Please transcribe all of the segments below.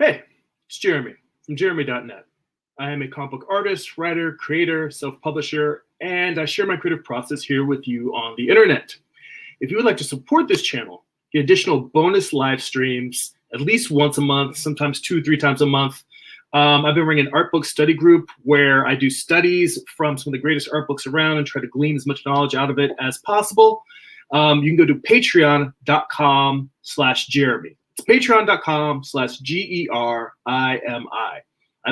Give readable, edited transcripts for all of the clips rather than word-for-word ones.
Hey, it's Jeremy from jeremy.net. I am a comic book artist, writer, creator, self-publisher, and I share my creative process here with you on the internet. If you would like to support this channel, get additional bonus live streams at least once a month, sometimes 2-3 times a month. I've been running an art book study group where I do studies from some of the greatest art books around and try to glean as much knowledge out of it as possible. You can go to patreon.com/Jeremy. It's patreon.com/GERIMI. I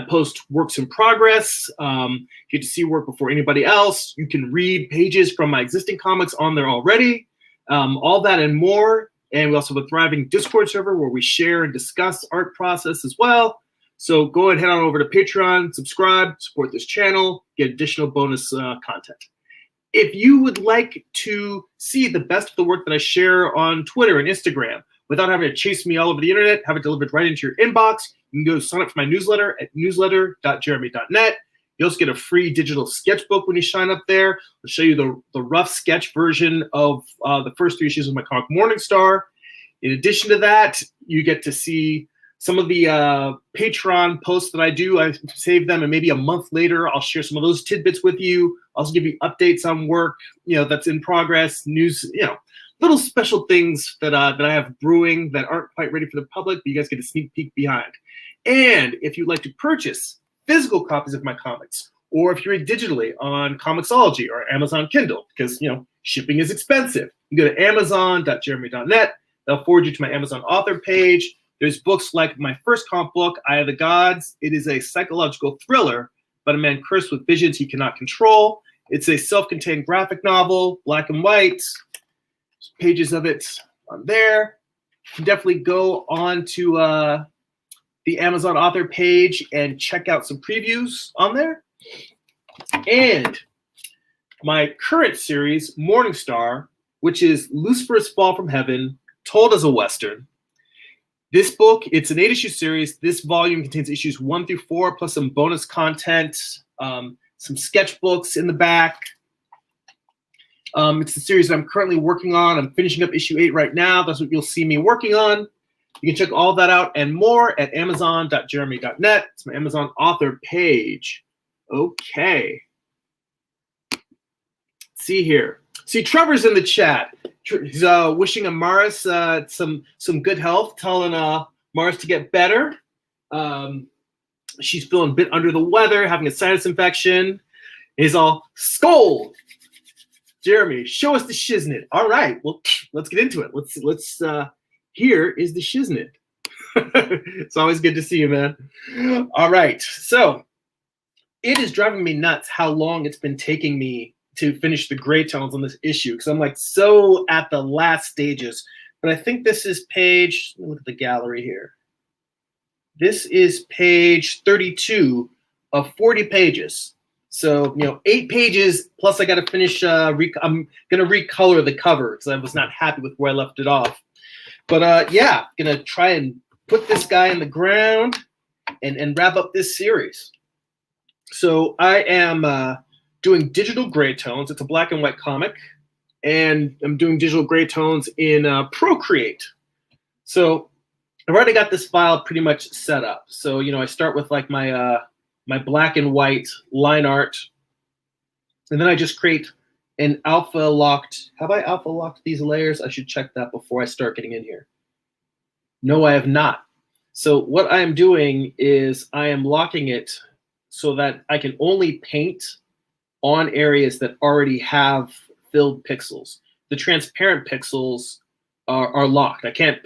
post works in progress. You get to see work before anybody else. You can read pages from my existing comics on there already. All that and more. And we also have a thriving Discord server where we share and discuss art process as well. So go ahead, head on over to Patreon, subscribe, support this channel, get additional bonus content. If you would like to see the best of the work that I share on Twitter and Instagram without having to chase me all over the internet, have it delivered right into your inbox, you can go sign up for my newsletter at newsletter.jeremy.net. You also get a free digital sketchbook when you sign up there. I'll show you the rough sketch version of the first 3 issues of my comic Morningstar. In addition to that, you get to see some of the Patreon posts that I do. I save them, and maybe a month later, I'll share some of those tidbits with you. I'll also give you updates on work, that's in progress, news, little special things that I have brewing that aren't quite ready for the public, but you guys get a sneak peek behind. And if you'd like to purchase physical copies of my comics, or if you read digitally on Comixology or Amazon Kindle, because shipping is expensive, you go to amazon.jeremy.net. They'll forward you to my Amazon author page. There's books like my first comic book, Eye of the Gods. It is a psychological thriller about a man cursed with visions he cannot control. It's a self-contained graphic novel, black and white. There's pages of it on there. You can definitely go on to the Amazon author page and check out some previews on there. And my current series, Morningstar, which is Lucifer's Fall from Heaven, told as a Western. This book, it's an 8-issue series. This volume contains issues 1 through 4, plus some bonus content, some sketchbooks in the back. It's the series that I'm currently working on. I'm finishing up issue 8 right now. That's what you'll see me working on. You can check all that out and more at amazon.jeremy.net. It's my Amazon author page. Okay. Let's see here. See, Trevor's in the chat. He's wishing Amaris some good health, telling Amaris to get better. She's feeling a bit under the weather, having a sinus infection. He's all, Skull! Jeremy, show us the shiznit. All right, well, let's get into it. Let's here is the shiznit. It's always good to see you, man. All right, so it is driving me nuts how long it's been taking me to finish the gray tones on this issue, because I'm like so at the last stages. But I think this is page, let me look at the gallery here. This is page 32 of 40 pages. So, 8 pages, plus I got to finish, I'm going to recolor the cover because I was not happy with where I left it off. But yeah, going to try and put this guy in the ground and wrap up this series. So I am doing digital gray tones. It's a black and white comic, and I'm doing digital gray tones in Procreate. So I've already got this file pretty much set up. So I start with like my my black and white line art, and then I just create an alpha locked. Have I alpha locked these layers? I should check that before I start getting in here. No, I have not. So what I am doing is I am locking it so that I can only paint on areas that already have filled pixels. The transparent pixels are locked. I can't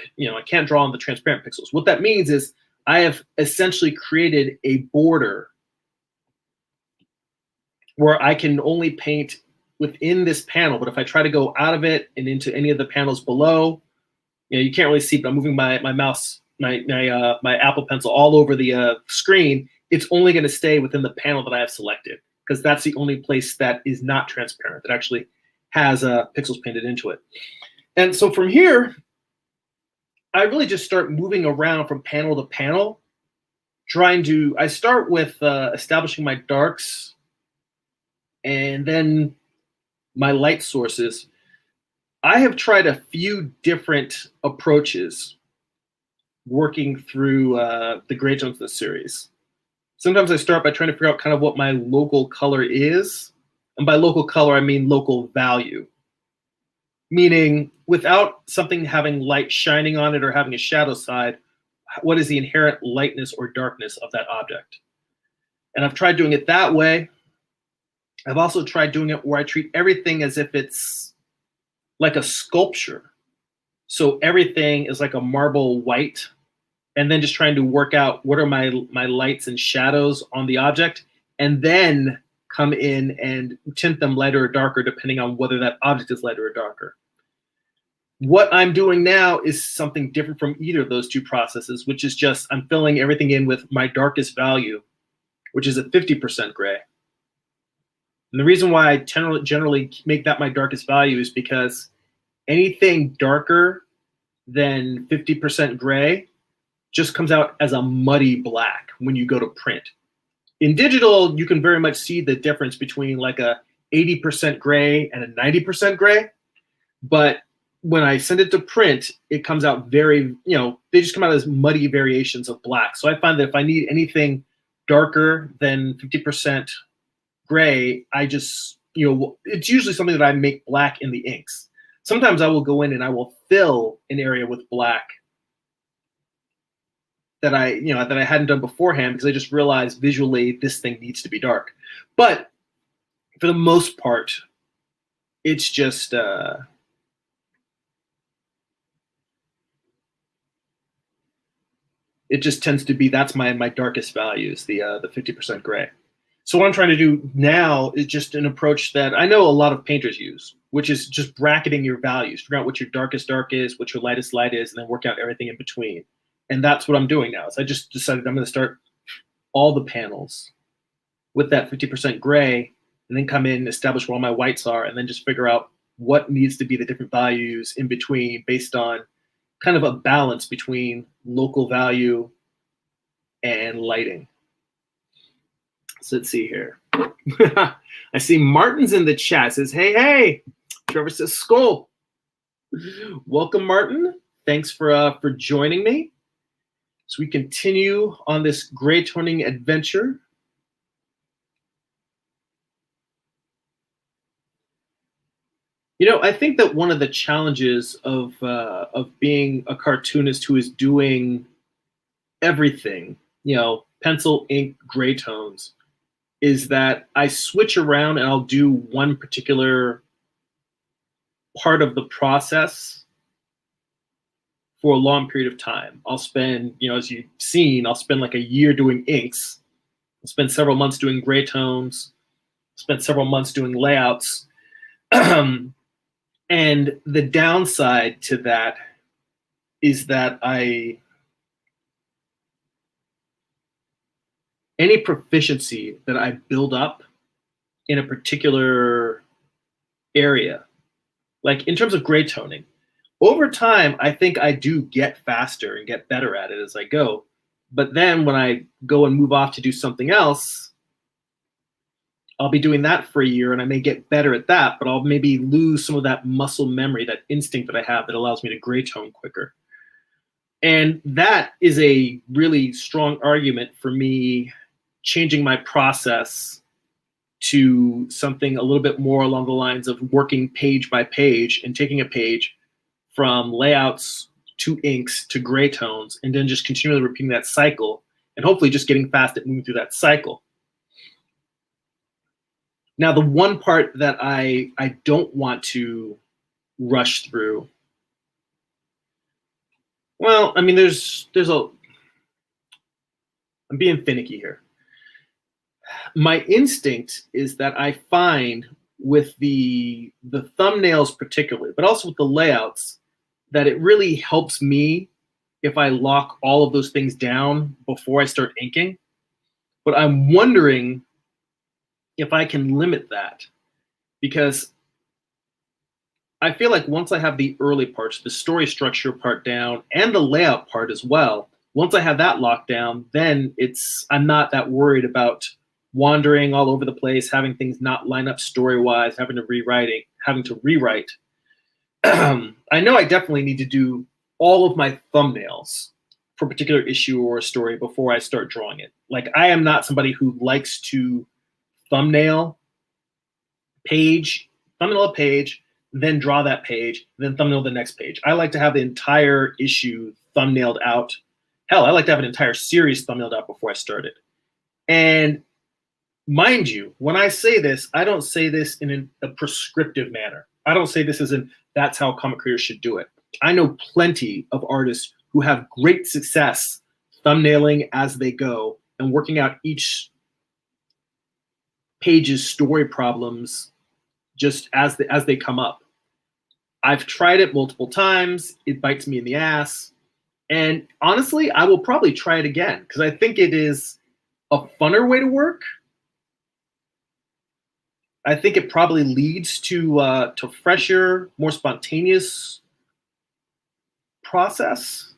draw on the transparent pixels. What that means is I have essentially created a border where I can only paint within this panel. But if I try to go out of it and into any of the panels below, you can't really see, but I'm moving my mouse, my Apple Pencil all over the screen. It's only going to stay within the panel that I have selected, because that's the only place that is not transparent, that actually has pixels painted into it. And so from here, I really just start moving around from panel to panel, I start with establishing my darks and then my light sources. I have tried a few different approaches working through the gray tones of the series. Sometimes I start by trying to figure out kind of what my local color is. And by local color, I mean local value. Meaning, without something having light shining on it or having a shadow side, what is the inherent lightness or darkness of that object? And I've tried doing it that way. I've also tried doing it where I treat everything as if it's like a sculpture. So everything is like a marble white, and then just trying to work out what are my lights and shadows on the object, and then come in and tint them lighter or darker depending on whether that object is lighter or darker. What I'm doing now is something different from either of those two processes, which is just I'm filling everything in with my darkest value, which is a 50% gray. And the reason why I generally make that my darkest value is because anything darker than 50% gray just comes out as a muddy black when you go to print. In digital, you can very much see the difference between like a 80% gray and a 90% gray. But when I send it to print, it comes out very, they just come out as muddy variations of black. So I find that if I need anything darker than 50% gray, I just, it's usually something that I make black in the inks. Sometimes I will go in and I will fill an area with black that I hadn't done beforehand because I just realized visually this thing needs to be dark. But for the most part, it's just it just tends to be that's my darkest values, the 50% gray. So what I'm trying to do now is just an approach that I know a lot of painters use, which is just bracketing your values, figure out what your darkest dark is, what your lightest light is, and then work out everything in between. And that's what I'm doing now. So I just decided I'm going to start all the panels with that 50% gray, and then come in, establish where all my whites are, and then just figure out what needs to be the different values in between based on kind of a balance between local value and lighting. So let's see here. I see Martin's in the chat. It says, hey. Trevor says, Skull. Welcome, Martin. Thanks for joining me. So we continue on this gray toning adventure. I think that one of the challenges of being a cartoonist who is doing everything, pencil, ink, gray tones, is that I switch around and I'll do one particular part of the process for a long period of time. I'll spend, as you've seen, I'll spend like a year doing inks. I'll spend several months doing gray tones. Spend several months doing layouts. And the downside to that is that any proficiency that I build up in a particular area, like in terms of gray toning, over time, I think I do get faster and get better at it as I go. But then when I go and move off to do something else, I'll be doing that for a year and I may get better at that, but I'll maybe lose some of that muscle memory, that instinct that I have that allows me to gray tone quicker. And that is a really strong argument for me changing my process to something a little bit more along the lines of working page by page and taking a page from layouts to inks to gray tones and then just continually repeating that cycle and hopefully just getting fast at moving through that cycle. Now, the one part that I don't want to rush through, well, I mean, I'm being finicky here. My instinct is that I find with the thumbnails particularly, but also with the layouts, that it really helps me if I lock all of those things down before I start inking. But I'm wondering if I can limit that, because I feel like once I have the early parts, the story structure part down and the layout part as well, once I have that locked down, then I'm not that worried about wandering all over the place, having things not line up story-wise, having to rewrite. I know I definitely need to do all of my thumbnails for a particular issue or a story before I start drawing it. Like, I am not somebody who likes to thumbnail a page, then draw that page, then thumbnail the next page. I like to have the entire issue thumbnailed out. Hell, I like to have an entire series thumbnailed out before I start it. And mind you, when I say this, I don't say this in a prescriptive manner. I don't say this as in that's how comic creators should do it. I know plenty of artists who have great success thumbnailing as they go and working out each page's story problems just as they come up. I've tried it multiple times. It bites me in the ass. And honestly, I will probably try it again because I think it is a funner way to work. I think it probably leads to fresher, more spontaneous process.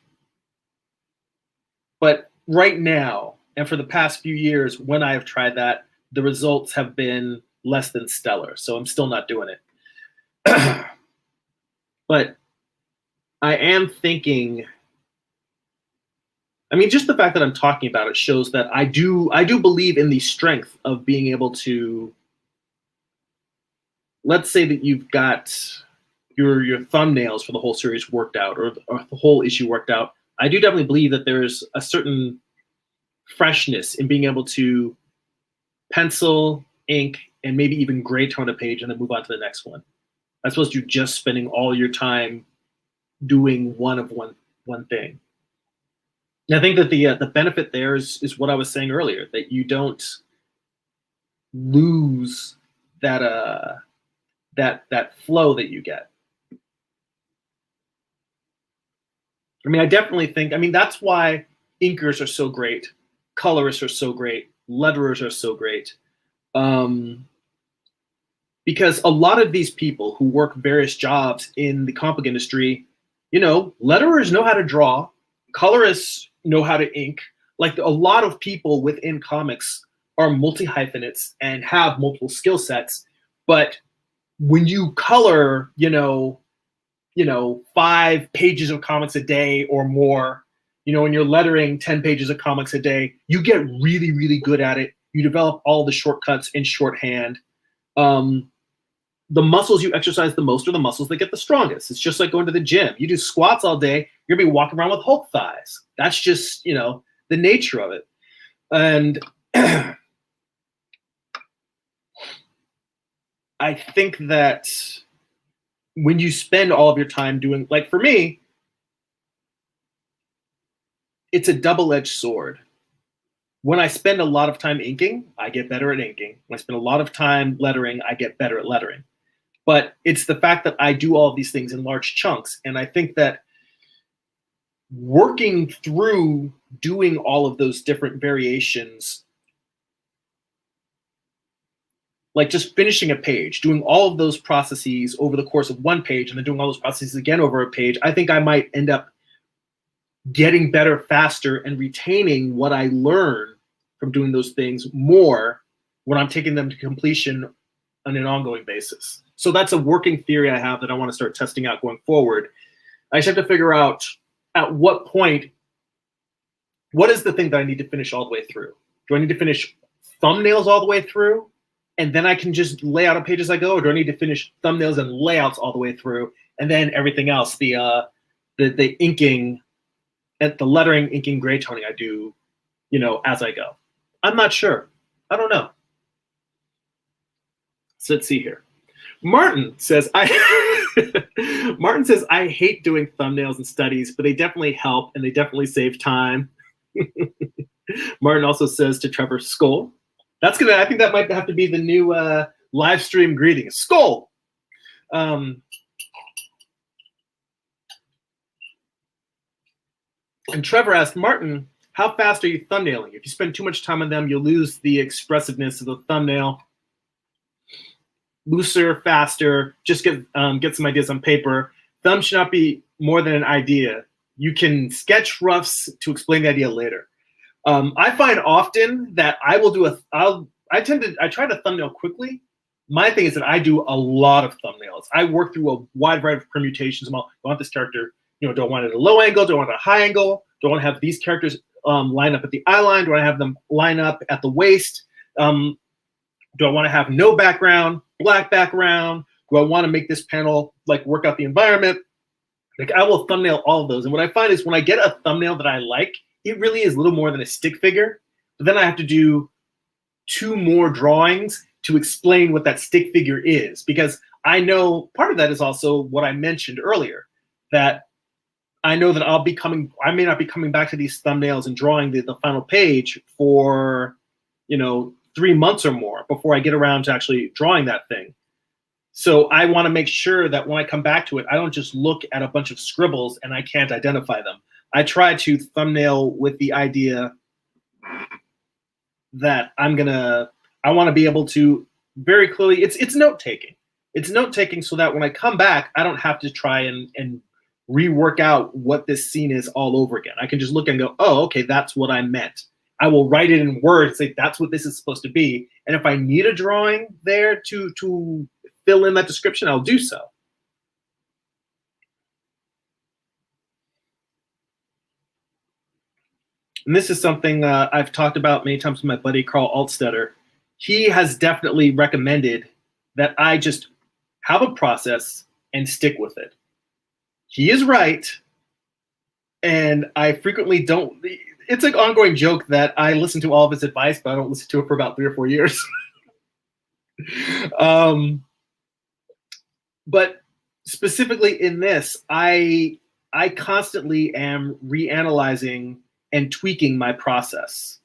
But right now, and for the past few years, when I have tried that, the results have been less than stellar. So I'm still not doing it. But I am thinking, I mean, just the fact that I'm talking about it shows that I do believe in the strength of being able to, let's say that you've got your thumbnails for the whole series worked out or the whole issue worked out. I do definitely believe that there's a certain freshness in being able to pencil, ink, and maybe even gray tone a page and then move on to the next one. As opposed to just spending all your time doing one thing. And I think that the benefit there is what I was saying earlier, that you don't lose that flow that you get. I mean, I definitely think, I mean, that's why inkers are so great, colorists are so great, letterers are so great. Because a lot of these people who work various jobs in the comic book industry, you know, letterers know how to draw, colorists know how to ink. Like, a lot of people within comics are multi-hyphenates and have multiple skill sets. But when you color, you know, 5 pages of comics a day or more, you know, when you're lettering 10 pages of comics a day, you get really, really good at it. You develop all the shortcuts in shorthand. The muscles you exercise the most are the muscles that get the strongest. It's just like going to the gym. You do squats all day, you're gonna be walking around with Hulk thighs. That's just, you know, the nature of it. And I think that when you spend all of your time doing, like for me, it's a double-edged sword. When I spend a lot of time inking, I get better at inking. When I spend a lot of time lettering, I get better at lettering. But it's the fact that I do all of these things in large chunks. And I think that working through doing all of those different variations, like just finishing a page, doing all of those processes over the course of one page and then doing all those processes again over a page, I think I might end up getting better faster and retaining what I learn from doing those things more when I'm taking them to completion on an ongoing basis. So that's a working theory I have that I want to start testing out going forward. I just have to figure out at what point, what is the thing that I need to finish all the way through? Do I need to finish thumbnails all the way through and then I can just lay out a page as I go? Or do I need to finish thumbnails and layouts all the way through and then everything else, the inking, and the lettering, inking, gray toning I do, you know, as I go? I'm not sure. I don't know. So let's see here. Martin says, I hate doing thumbnails and studies, but they definitely help and they definitely save time. Martin also says to Trevor, Skull. I think that might have to be the new live stream greeting. Skull. And Trevor asked, Martin, how fast are you thumbnailing? If you spend too much time on them, you'll lose the expressiveness of the thumbnail. Looser, faster, just get some ideas on paper. Thumb should not be more than an idea. You can sketch roughs to explain the idea later. I find often that I try to thumbnail quickly. My thing is that I do a lot of thumbnails. I work through a wide variety of permutations. I want this character Do I want it at a low angle? Do I want it at a high angle? Do I want to have these characters line up at the eye line? Do I have them line up at the waist? Do I want to have no background, black background? Do I want to make this panel like work out the environment? Like, I will thumbnail all of those. And what I find is when I get a thumbnail that I like, it really is little more than a stick figure. But then I have to do 2 more drawings to explain what that stick figure is, because I know part of that is also what I mentioned earlier, that I know that I may not be coming back to these thumbnails and drawing the final page for, 3 months or more before I get around to actually drawing that thing. So I want to make sure that when I come back to it, I don't just look at a bunch of scribbles and I can't identify them. I try to thumbnail with the idea that I want to be able to very clearly, it's note-taking. It's note-taking so that when I come back, I don't have to try and rework out what this scene is all over again. I can just look and go, oh, okay, that's what I meant. I will write it in words, say that's what this is supposed to be. And if I need a drawing there to fill in that description, I'll do so. And this is something I've talked about many times with my buddy Carl Altstetter. He has definitely recommended that I just have a process and stick with it. He is right. And I frequently don't. It's an ongoing joke that I listen to all of his advice, but I don't listen to it for about 3 or 4 years. But specifically in this, I constantly am reanalyzing and tweaking my process.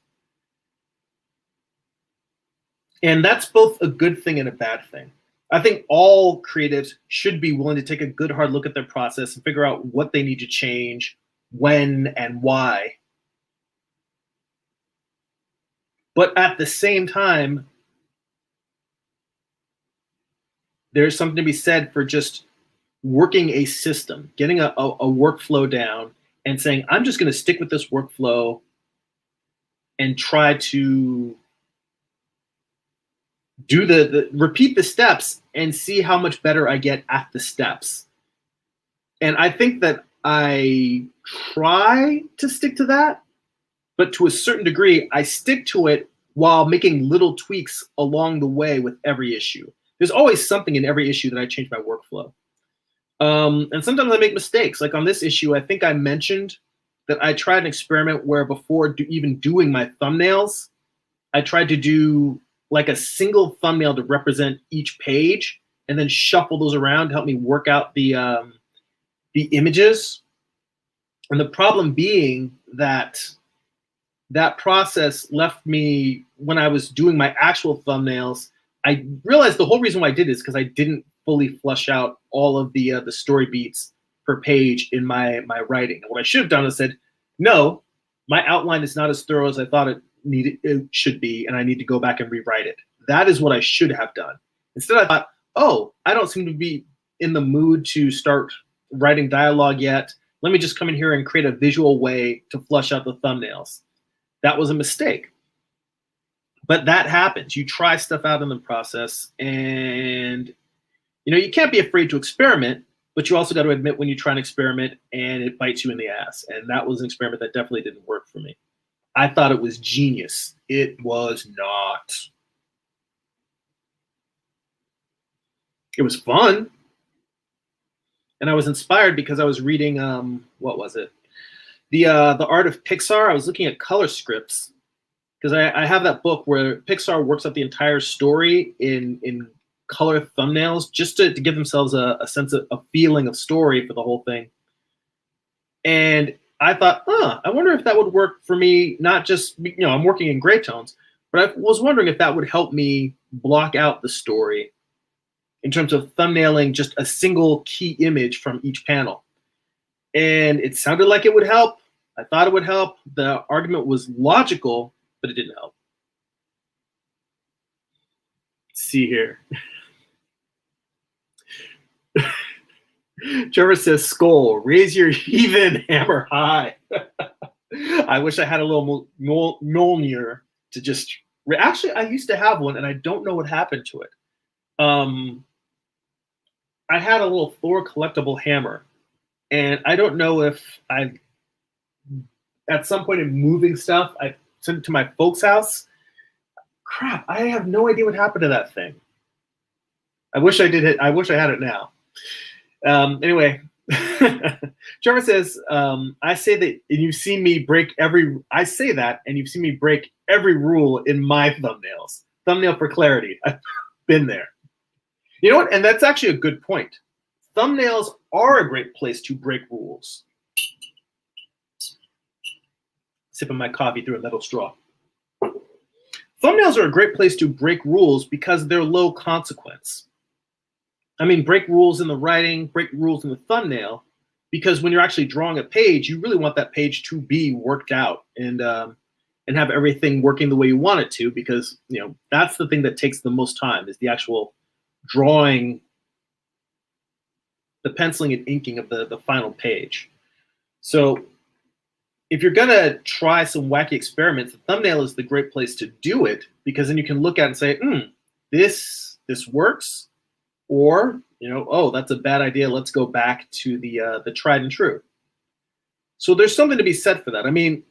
And that's both a good thing and a bad thing. I think all creatives should be willing to take a good hard look at their process and figure out what they need to change, when and why. But at the same time, there's something to be said for just working a system, getting a workflow down and saying, I'm just going to stick with this workflow and try to do repeat the steps and see how much better I get at the steps. And I think that I try to stick to that, but to a certain degree, I stick to it while making little tweaks along the way with every issue. There's always something in every issue that I change my workflow. And sometimes I make mistakes. Like on this issue, I think I mentioned that I tried an experiment where before even doing my thumbnails, I tried to do like a single thumbnail to represent each page and then shuffle those around to help me work out the images. And the problem being that that process left me, when I was doing my actual thumbnails, I realized the whole reason why I did it is because I didn't fully flush out all of the story beats per page in my writing. And what I should have done is said, no, my outline is not as thorough as I thought it should be, and I need to go back and rewrite it. That is what I should have done. Instead, I thought, oh, I don't seem to be in the mood to start writing dialogue yet. Let me just come in here and create a visual way to flush out the thumbnails. That was a mistake. But that happens. You try stuff out in the process, and you can't be afraid to experiment, but you also got to admit when you try an experiment and it bites you in the ass. And that was an experiment that definitely didn't work for me. I thought it was genius. It was not. It was fun. And I was inspired because I was reading, what was it? The Art of Pixar. I was looking at color scripts because I have that book where Pixar works out the entire story in color thumbnails just to give themselves a sense of a feeling of story for the whole thing. And I thought, I wonder if that would work for me, not just, I'm working in gray tones, but I was wondering if that would help me block out the story in terms of thumbnailing just a single key image from each panel. And it sounded like it would help. I thought it would help. The argument was logical, but it didn't help. Let's see here. Trevor says, skull, raise your heathen hammer high. I wish I had a little Mjolnir to just, actually, I used to have one and I don't know what happened to it. I had a little Thor collectible hammer And I don't know if I, at some point in moving stuff, I sent it to my folks' house. Crap, I have no idea what happened to that thing. I wish I did it. I wish I had it now. Anyway, Trevor says, I say that, and you've seen me break every. I say that, and you've seen me break every rule in my thumbnails. Thumbnail for clarity. I've been there. You know what? And that's actually a good point. Thumbnails are a great place to break rules. Sipping my coffee through a metal straw. Thumbnails are a great place to break rules because they're low consequence. I mean, break rules in the writing, break rules in the thumbnail, because when you're actually drawing a page, you really want that page to be worked out and have everything working the way you want it to, because that's the thing that takes the most time, is the actual drawing, the penciling and inking of the final page. So if you're gonna try some wacky experiments, the thumbnail is the great place to do it, because then you can look at it and say, this works, or oh, that's a bad idea. Let's go back to the tried and true. So there's something to be said for that. I mean,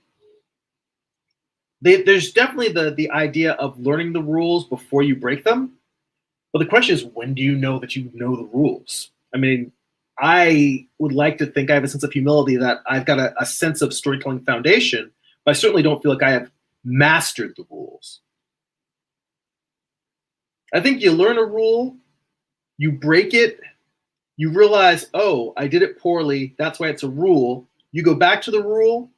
there's definitely the idea of learning the rules before you break them, but the question is, when do you know that you know the rules? I mean, I would like to think I have a sense of humility that I've got a sense of storytelling foundation, but I certainly don't feel like I have mastered the rules. I think you learn a rule, you break it, you realize, oh, I did it poorly, that's why it's a rule. You go back to the rule,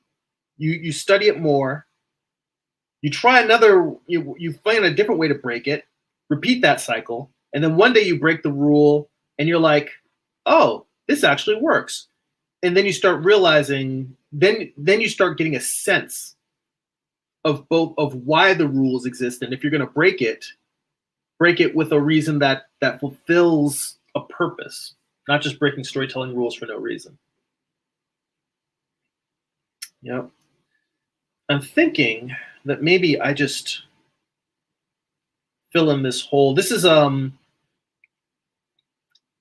you study it more, you try another, you find a different way to break it, repeat that cycle, and then one day you break the rule and you're like, oh, this actually works. And then you start realizing, then you start getting a sense of both of why the rules exist, and if you're going to break it with a reason that fulfills a purpose, not just breaking storytelling rules for no reason. I'm thinking that maybe I just fill in this hole. This is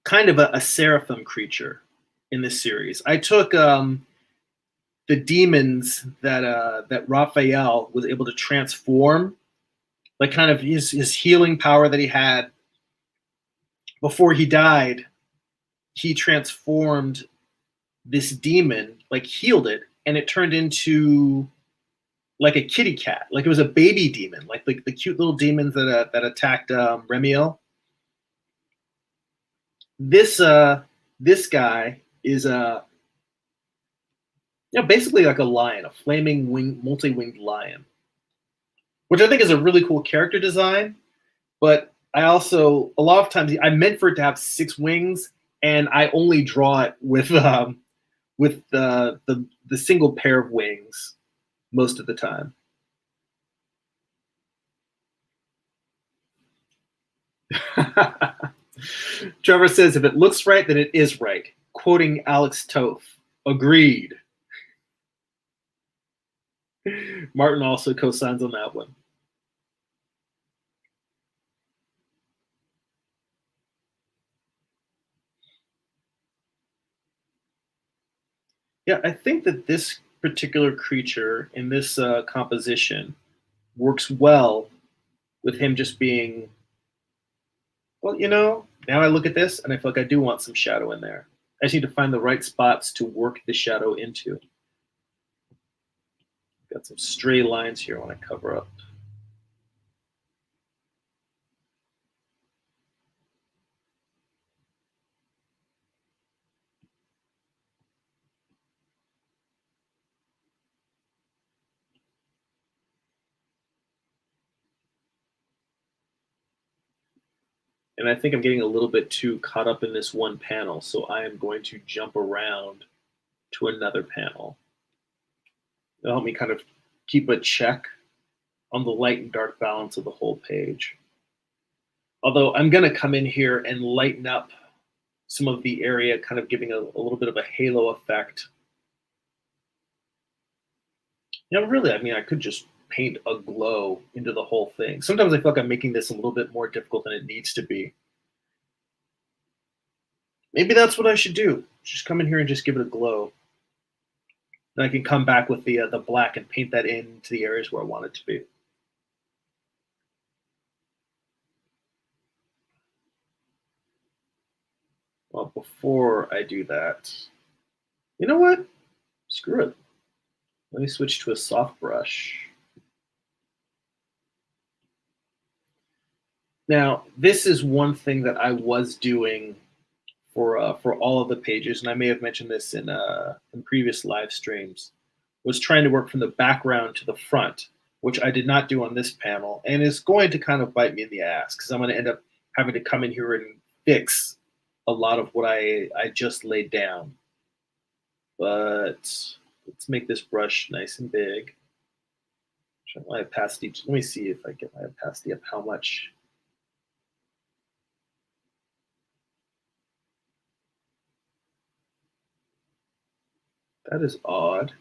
kind of a seraphim creature in this series. I took the demons that Raphael was able to transform, like kind of his healing power that he had before he died. He transformed this demon, like healed it, and it turned into like a kitty cat, like it was a baby demon, like the cute little demons that attacked Remiel. This guy is basically like a lion, a flaming multi-winged lion, which I think is a really cool character design. But I also, a lot of times, I meant for it to have 6 wings, and I only draw it with the single pair of wings most of the time. Trevor says, if it looks right, then it is right. Quoting Alex Toth. Agreed. Martin also co-signs on that one. Yeah, I think that this particular creature in this composition works well with him just being, well, now I look at this and I feel like I do want some shadow in there. I just need to find the right spots to work the shadow into. Got some stray lines here I want to cover up. And I think I'm getting a little bit too caught up in this one panel, so I am going to jump around to another panel. It'll help me kind of keep a check on the light and dark balance of the whole page. Although I'm going to come in here and lighten up some of the area, kind of giving a little bit of a halo effect. Really, I mean, I could just paint a glow into the whole thing. Sometimes I feel like I'm making this a little bit more difficult than it needs to be. Maybe that's what I should do. just come in here and just give it a glow. Then I can come back with the black and paint that into the areas where I want it to be. Well, before I do that, you know what? Screw it. Let me switch to a soft brush. Now, this is one thing that I was doing for all of the pages, and I may have mentioned this in previous live streams, was trying to work from the background to the front, which I did not do on this panel, and is going to kind of bite me in the ass because I'm going to end up having to come in here and fix a lot of what I just laid down. But let's make this brush nice and big. Try my opacity. Let me see if I get my opacity up how much. That is odd.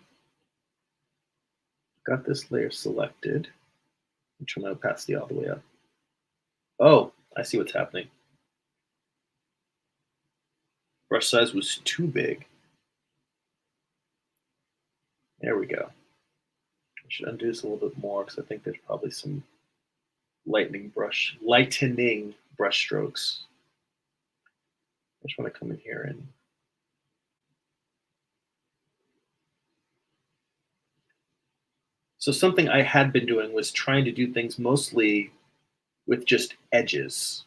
Got this layer selected. Turn my opacity all the way up. Oh, I see what's happening. Brush size was too big. There we go. I should undo this a little bit more because I think there's probably some lightening brush strokes. I just want to come in here and so something I had been doing was trying to do things mostly with just edges.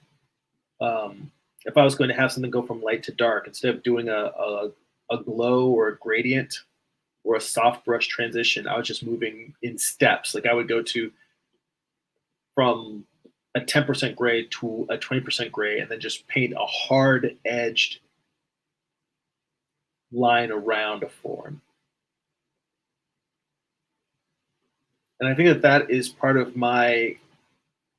If I was going to have something go from light to dark, instead of doing a glow or a gradient or a soft brush transition, I was just moving in steps. Like I would go from a 10% gray to a 20% gray and then just paint a hard edged line around a form. And I think that is part of my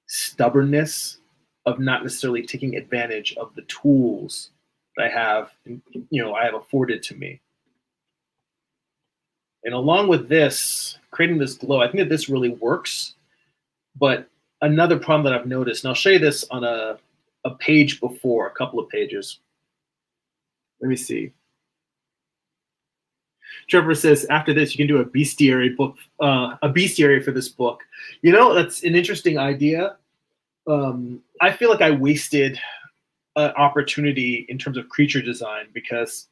stubbornness of not necessarily taking advantage of the tools that I have afforded to me. And along with this, creating this glow, I think that this really works. But another problem that I've noticed, and I'll show you this on a page before, a couple of pages. Let me see. Trevor says, after this, you can do a bestiary book, a bestiary for this book. You know, that's an interesting idea. I feel like I wasted an opportunity in terms of creature design because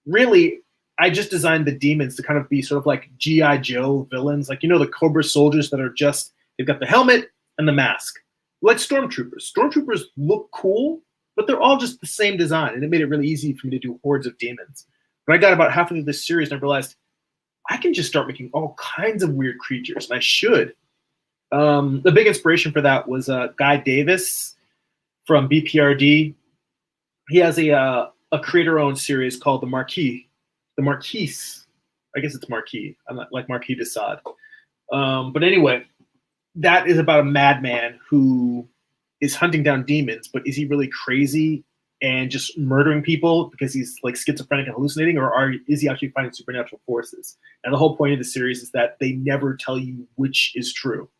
really, I just designed the demons to kind of be sort of like G.I. Joe villains. Like, you know, the Cobra soldiers that are just, they've got the helmet and the mask. Like stormtroopers. Stormtroopers look cool, but they're all just the same design. And it made it really easy for me to do hordes of demons. But I got about halfway through this series and I realized I can just start making all kinds of weird creatures, and I should. The big inspiration for that was Guy Davis from BPRD. He has a creator-owned series called The Marquis. The Marquise. I guess it's Marquis. I'm not like Marquis de Sade. But anyway, that is about a madman who is hunting down demons, but is he really crazy and just murdering people because he's like schizophrenic and hallucinating, or is he actually finding supernatural forces? And the whole point of the series is that they never tell you which is true.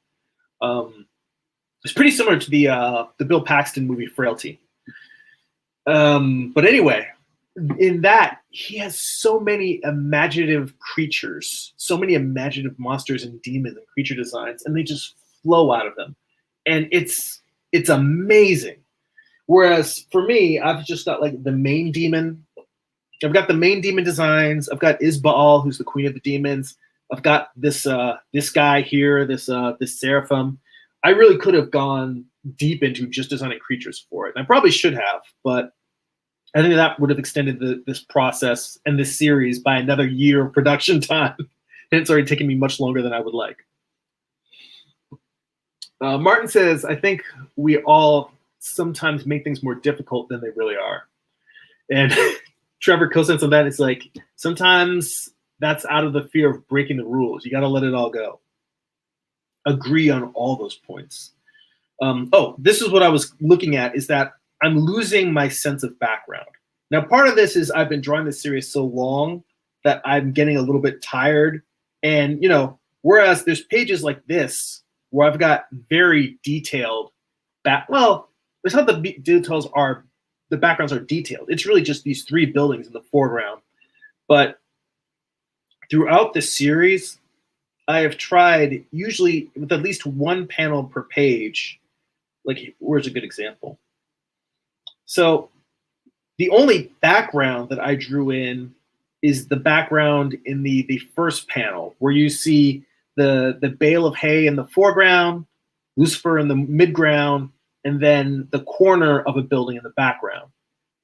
It's pretty similar to the Bill Paxton movie Frailty. But anyway, in that, he has so many imaginative creatures, so many imaginative monsters and demons and creature designs, and they just flow out of them. And it's amazing. Whereas for me, I've just got like the main demon. I've got the main demon designs. I've got Isbaal, who's the queen of the demons. I've got this guy here, this seraphim. I really could have gone deep into just designing creatures for it. And I probably should have, but I think that would have extended this process and this series by another year of production time. And it's already taken me much longer than I would like. Martin says, I think we all sometimes make things more difficult than they really are. And Trevor co-signs on that. It's like, sometimes that's out of the fear of breaking the rules. You got to let it all go. Agree on all those points. This is what I was looking at, is that I'm losing my sense of background. Now, part of this is I've been drawing this series so long that I'm getting a little bit tired. And, whereas there's pages like this where I've got very detailed it's not the details are the backgrounds are detailed. It's really just these 3 buildings in the foreground. But throughout the series, I have tried, usually with at least 1 panel per page. Like, where's a good example? So the only background that I drew in is the background in the first panel, where you see the bale of hay in the foreground, Lucifer in the midground, and then the corner of a building in the background.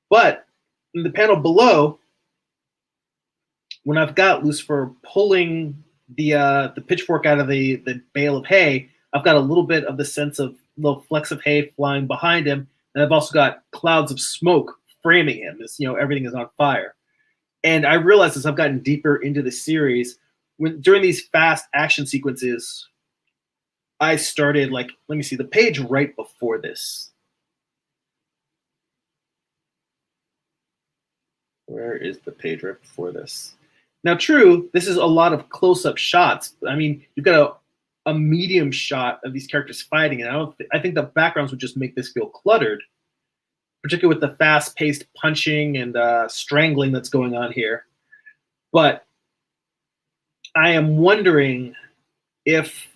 But in the panel below, when I've got Lucifer pulling the pitchfork out of the bale of hay, I've got a little bit of the sense of little flecks of hay flying behind him, and I've also got clouds of smoke framing him. As everything is on fire. And I realized as I've gotten deeper into the series, during these fast action sequences, I started, like, let me see, the page right before this. Where is the page right before this? Now, true, this is a lot of close-up shots. I mean, you've got a medium shot of these characters fighting, and I think the backgrounds would just make this feel cluttered, particularly with the fast-paced punching and strangling that's going on here. But I am wondering if,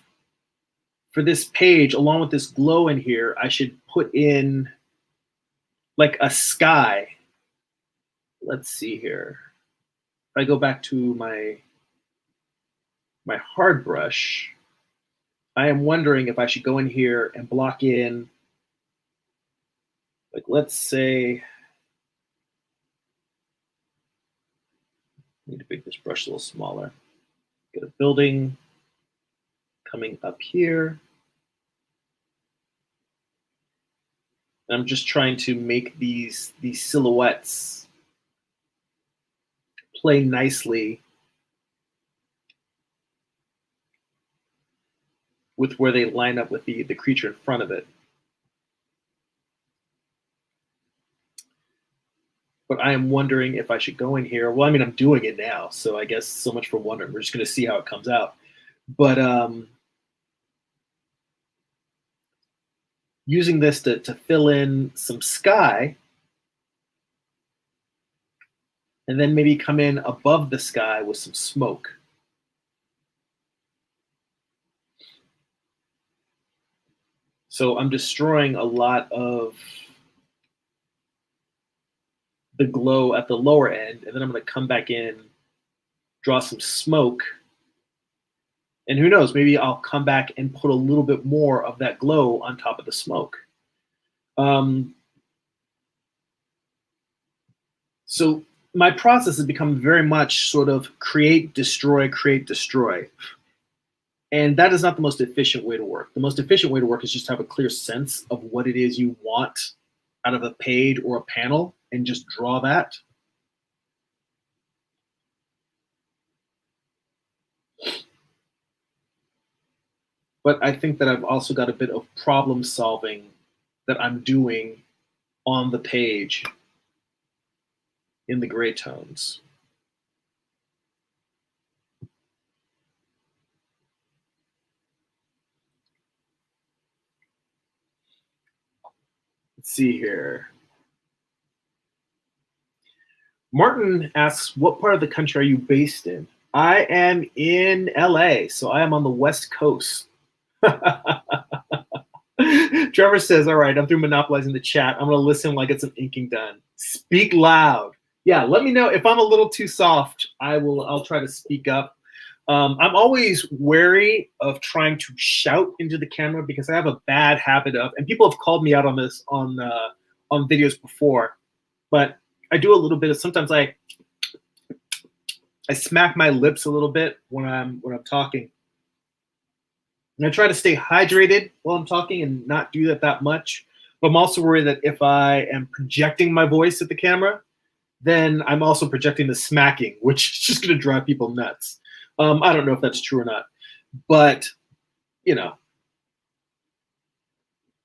for this page, along with this glow in here, I should put in like a sky. Let's see here. If I go back to my hard brush, I am wondering if I should go in here and block in, like, let's say, I need to make this brush a little smaller. Get a building coming up here. I'm just trying to make these silhouettes play nicely with where they line up with the creature in front of it. But I am wondering if I should go in here. Well, I mean, I'm doing it now, so I guess so much for wondering. We're just going to see how it comes out. But using this to fill in some sky, and then maybe come in above the sky with some smoke. So I'm destroying a lot of the glow at the lower end, and then I'm going to come back in, draw some smoke, and who knows, maybe I'll come back and put a little bit more of that glow on top of the smoke. So my process has become very much sort of create, destroy, create, destroy. And that is not the most efficient way to work. The most efficient way to work is just to have a clear sense of what it is you want out of a page or a panel and just draw that. But I think that I've also got a bit of problem solving that I'm doing on the page in the gray tones. Let's see here. Martin asks, what part of the country are you based in? I am in LA, so I am on the West Coast. Trevor says, all right, I'm through monopolizing the chat. I'm going to listen while I get some inking done. Speak loud. Yeah, let me know if I'm a little too soft. I'll try to speak up. I'm always wary of trying to shout into the camera because I have a bad habit of, and people have called me out on this on videos before, but I do a little bit of, sometimes I smack my lips a little bit when I'm talking. And I try to stay hydrated while I'm talking and not do that much. But I'm also worried that if I am projecting my voice at the camera, then I'm also projecting the smacking, which is just going to drive people nuts. I don't know if that's true or not. But, you know,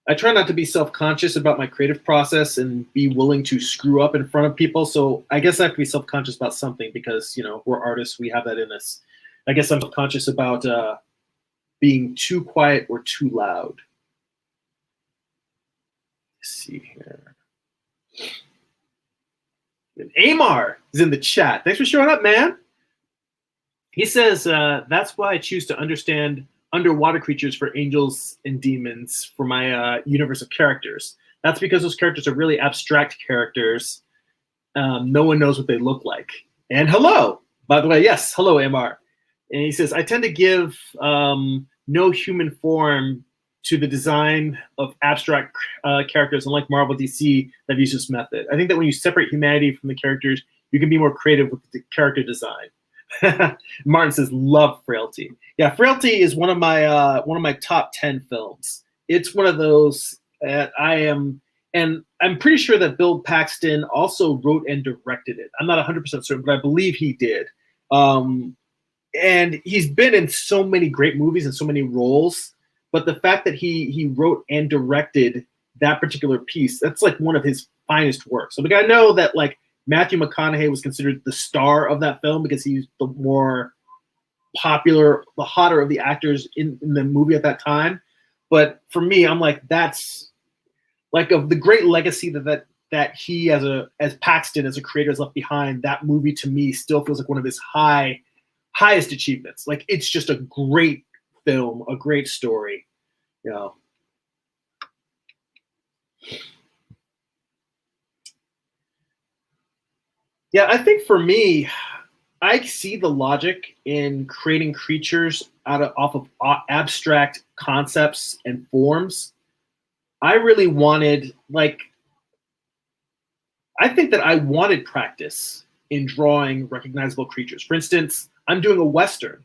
I try not to be self-conscious about my creative process and be willing to screw up in front of people. So I guess I have to be self-conscious about something because, you know, we're artists. We have that in us. I guess I'm conscious about being too quiet or too loud. Let's see here. Amar is in the chat. Thanks for showing up, man. He says, that's why I choose to understand underwater creatures for angels and demons for my universe of characters. That's because those characters are really abstract characters. No one knows what they look like. And hello, by the way, yes, hello, Amar. And he says, I tend to give no human form to the design of abstract characters, unlike Marvel DC that use this method. I think that when you separate humanity from the characters, you can be more creative with the character design. Martin says, love Frailty. Yeah, Frailty is one of my top 10 films. It's one of those that and I'm pretty sure that Bill Paxton also wrote and directed it. I'm not 100% certain, but I believe he did. And he's been in so many great movies and so many roles. But the fact that he wrote and directed that particular piece, that's like one of his finest works. So like, I know that like Matthew McConaughey was considered the star of that film because he's the more popular, the hotter of the actors in the movie at that time. But for me, I'm like, that's like of the great legacy that he as Paxton as a creator has left behind. That movie to me still feels like one of his highest achievements. Like it's just a great film, a great story, you know. Yeah, I think for me, I see the logic in creating creatures off of abstract concepts and forms. I really wanted, like, I think that I wanted practice in drawing recognizable creatures. For instance, I'm doing a Western.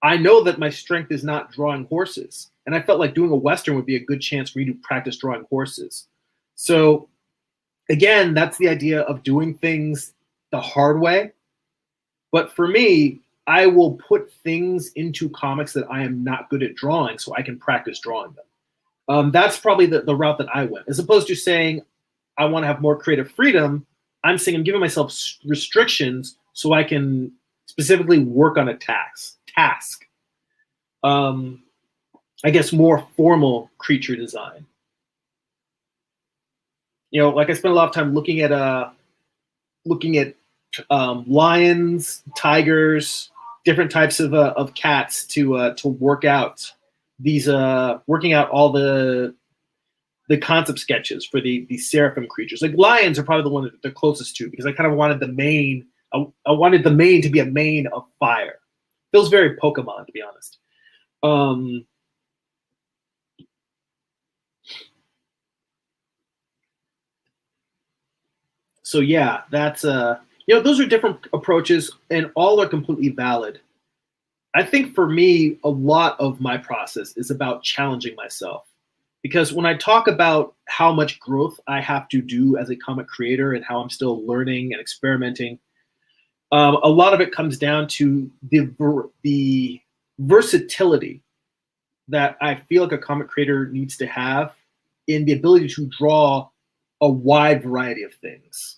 I know that my strength is not drawing horses. And I felt like doing a Western would be a good chance for me to practice drawing horses. So again, that's the idea of doing things the hard way. But for me, I will put things into comics that I am not good at drawing so I can practice drawing them. That's probably the route that I went. As opposed to saying, I want to have more creative freedom, I'm saying I'm giving myself restrictions so I can specifically work on a task. I guess more formal creature design. You know, like I spent a lot of time looking at lions, tigers, different types of cats to work out working out all the concept sketches for the seraphim creatures. Like lions are probably the one that they're closest to because I kind of wanted the mane. I wanted the mane to be a mane of fire. Feels very Pokemon, to be honest. So yeah, that's those are different approaches and all are completely valid. I think for me, a lot of my process is about challenging myself. Because when I talk about how much growth I have to do as a comic creator and how I'm still learning and experimenting, a lot of it comes down to the versatility that I feel like a comic creator needs to have in the ability to draw a wide variety of things.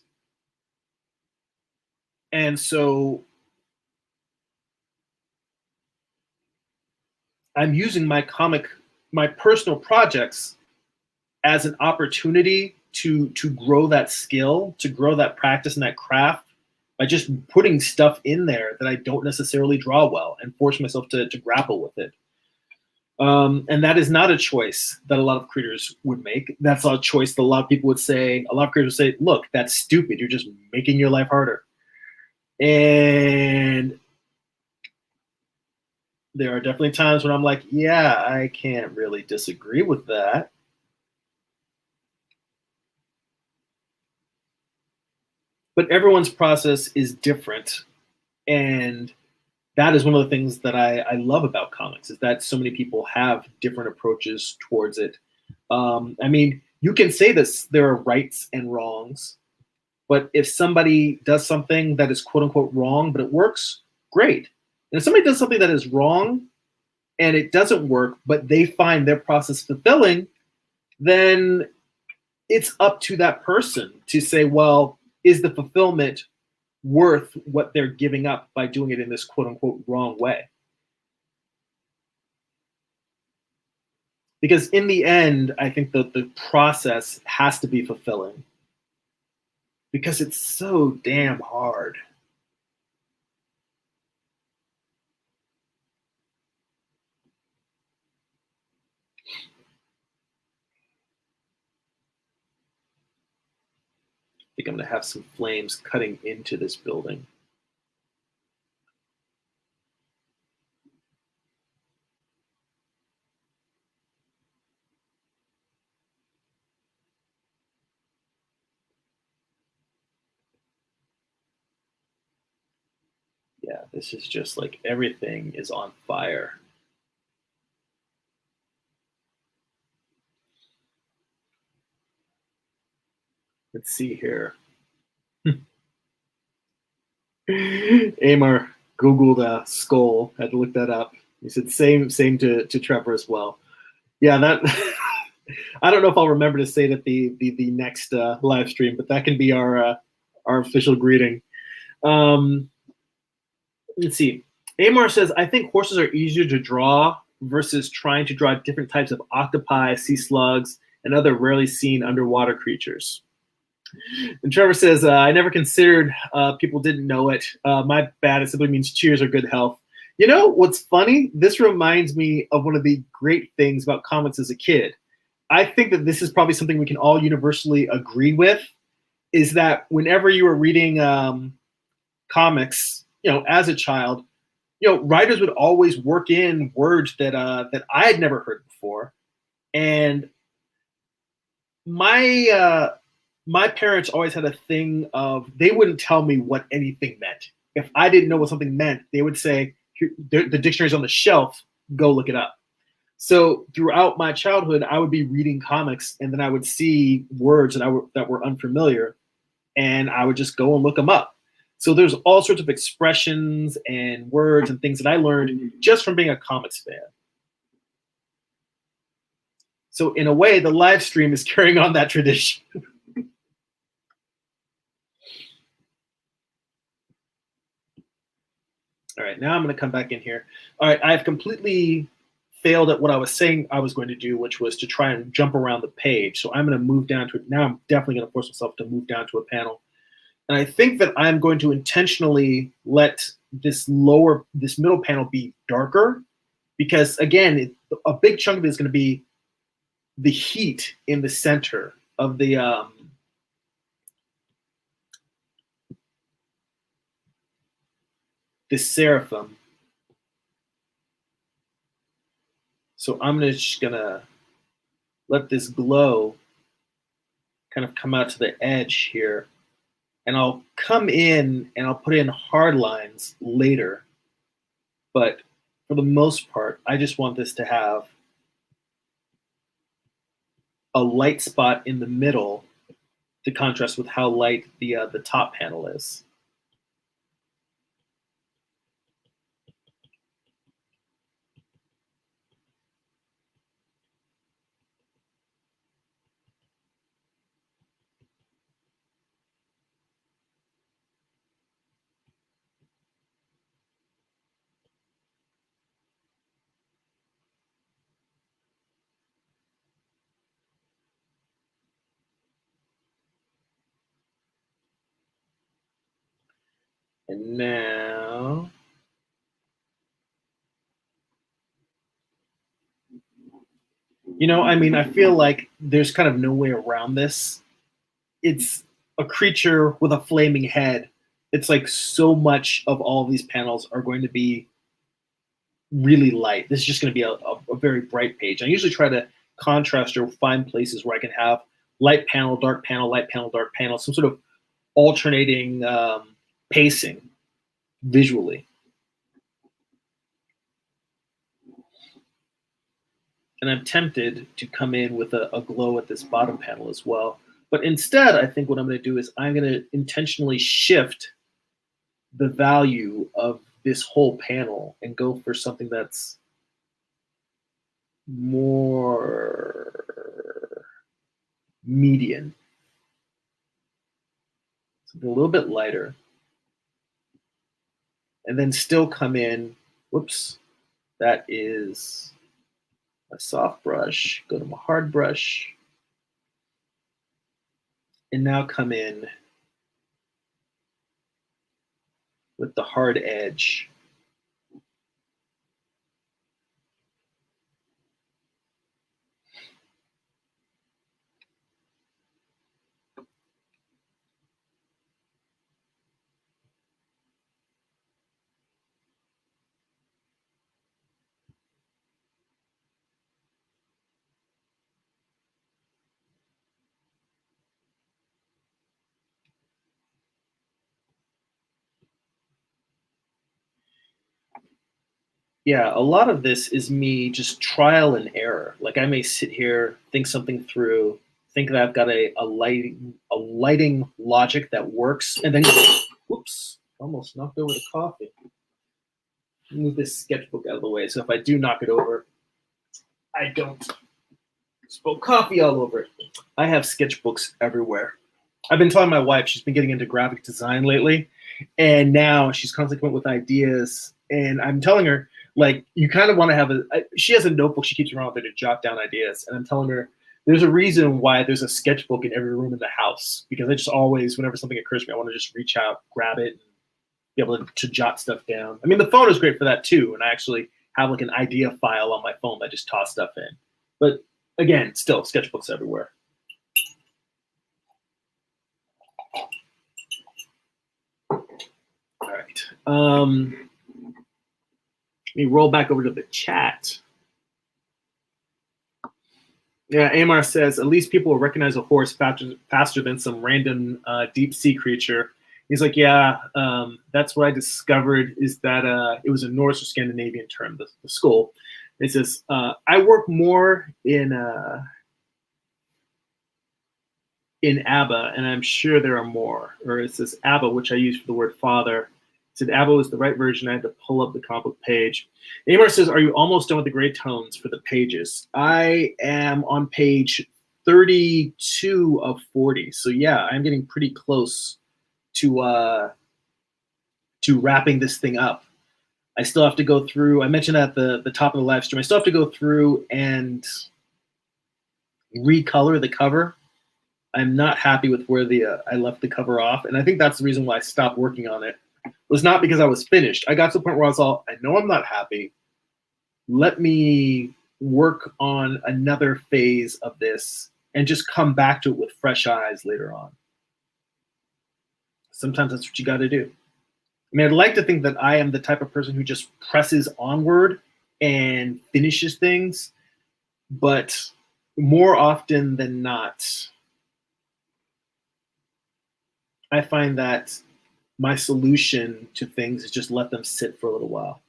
And so I'm using my personal projects as an opportunity to grow that skill, to grow that practice and that craft by just putting stuff in there that I don't necessarily draw well and force myself to grapple with it. And that is not a choice that a lot of creators would make. That's a choice that a lot of people would say. A lot of creators would say, look, that's stupid. You're just making your life harder. And there are definitely times when I'm like, yeah, I can't really disagree with that. But everyone's process is different. And that is one of the things that I love about comics is that so many people have different approaches towards it. I mean, you can say this, there are rights and wrongs, but if somebody does something that is quote unquote wrong, but it works, great. And if somebody does something that is wrong and it doesn't work, but they find their process fulfilling, then it's up to that person to say, well, is the fulfillment worth what they're giving up by doing it in this quote unquote wrong way? Because in the end, I think that the process has to be fulfilling. because it's so damn hard. I think I'm going to have some flames cutting into this building. Yeah, this is just like everything is on fire. Let's see here. Amar Googled skull. Had to look that up. He said same to Trevor as well. Yeah, that I don't know if I'll remember to say that the next live stream, but that can be our official greeting. Let's see. Amar says, I think horses are easier to draw versus trying to draw different types of octopi, sea slugs, and other rarely seen underwater creatures. And Trevor says, I never considered people didn't know it. My bad. It simply means cheers or good health. You know what's funny? This reminds me of one of the great things about comics as a kid. I think that this is probably something we can all universally agree with, is that whenever you were reading comics, as a child, writers would always work in words that I had never heard before, and my parents always had a thing of they wouldn't tell me what anything meant. If I didn't know what something meant, they would say, the dictionary's on the shelf, go look it up. So throughout my childhood, I would be reading comics, and then I would see words that were unfamiliar, and I would just go and look them up. So there's all sorts of expressions and words and things that I learned just from being a comics fan. So in a way, the live stream is carrying on that tradition. All right, now I'm going to come back in here. All right, I've completely failed at what I was saying I was going to do, which was to try and jump around the page. So I'm going to move down to it. Now I'm definitely going to force myself to move down to a panel. And I think that I'm going to intentionally let this middle panel be darker, because again, a big chunk of it is going to be the heat in the center of the seraphim. So I'm just gonna let this glow kind of come out to the edge here, and I'll come in and I'll put in hard lines later. But for the most part, I just want this to have a light spot in the middle to contrast with how light the top panel is. And now, I feel like there's kind of no way around this. It's a creature with a flaming head. It's like so much of all of these panels are going to be really light. This is just going to be a very bright page. I usually try to contrast or find places where I can have light panel, dark panel, light panel, dark panel, some sort of alternating pacing visually. And I'm tempted to come in with a glow at this bottom panel as well. But instead, I think what I'm going to do is I'm going to intentionally shift the value of this whole panel and go for something that's more median. Something a little bit lighter. And then still come in, whoops, that is a soft brush, go to my hard brush, and now come in with the hard edge. Yeah, a lot of this is me just trial and error. Like I may sit here, think something through, think that I've got a lighting logic that works, and then whoops, almost knocked over the coffee. Move this sketchbook out of the way, so if I do knock it over, I don't spill coffee all over it. I have sketchbooks everywhere. I've been telling my wife she's been getting into graphic design lately, and now she's constantly coming up with ideas. And I'm telling her, like, you kind of want to have she has a notebook she keeps around with her to jot down ideas. And I'm telling her, there's a reason why there's a sketchbook in every room in the house, because I just always, whenever something occurs to me, I want to just reach out, grab it, and be able to jot stuff down. I mean, the phone is great for that too, and I actually have like an idea file on my phone that I just toss stuff in. But again, still sketchbooks everywhere. All right. Let me roll back over to the chat. Yeah, Amar says, at least people will recognize a horse faster than some random deep sea creature. He's like, yeah, that's what I discovered is that it was a Norse or Scandinavian term, the skull. It says, I work more in ABBA, and I'm sure there are more. Or it says ABBA, which I use for the word father. It said ABBA was the right version. I had to pull up the comic book page. Amar says, are you almost done with the gray tones for the pages? I am on page 32 of 40. So yeah, I'm getting pretty close to wrapping this thing up. I still have to go through, I mentioned at the top of the live stream, I still have to go through and recolor the cover. I'm not happy with where I left the cover off, and I think that's the reason why I stopped working on it. It was not because I was finished. I got to the point where I was all, I know I'm not happy. Let me work on another phase of this and just come back to it with fresh eyes later on. Sometimes that's what you got to do. I mean, I'd like to think that I am the type of person who just presses onward and finishes things, but more often than not, I find that my solution to things is just let them sit for a little while.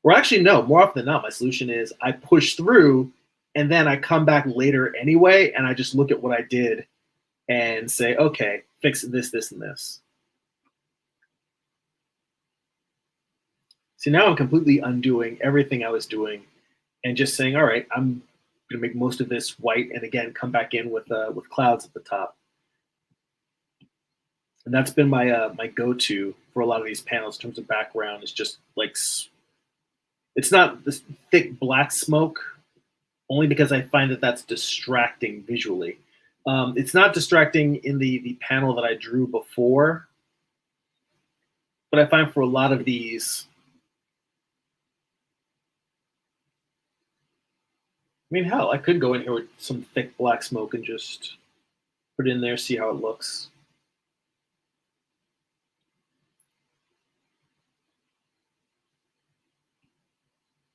Or actually, no, more often than not, my solution is I push through and then I come back later anyway, and I just look at what I did and say, okay, fix this, this, and this. See, now I'm completely undoing everything I was doing and just saying, all right, I'm going to make most of this white and again, come back in with clouds at the top. And that's been my my go-to for a lot of these panels in terms of background. Is just like, it's not this thick black smoke, only because I find that that's distracting visually. It's not distracting in the panel that I drew before, but I find for a lot of these, I mean, hell, I could go in here with some thick black smoke and just put it in there, see how it looks.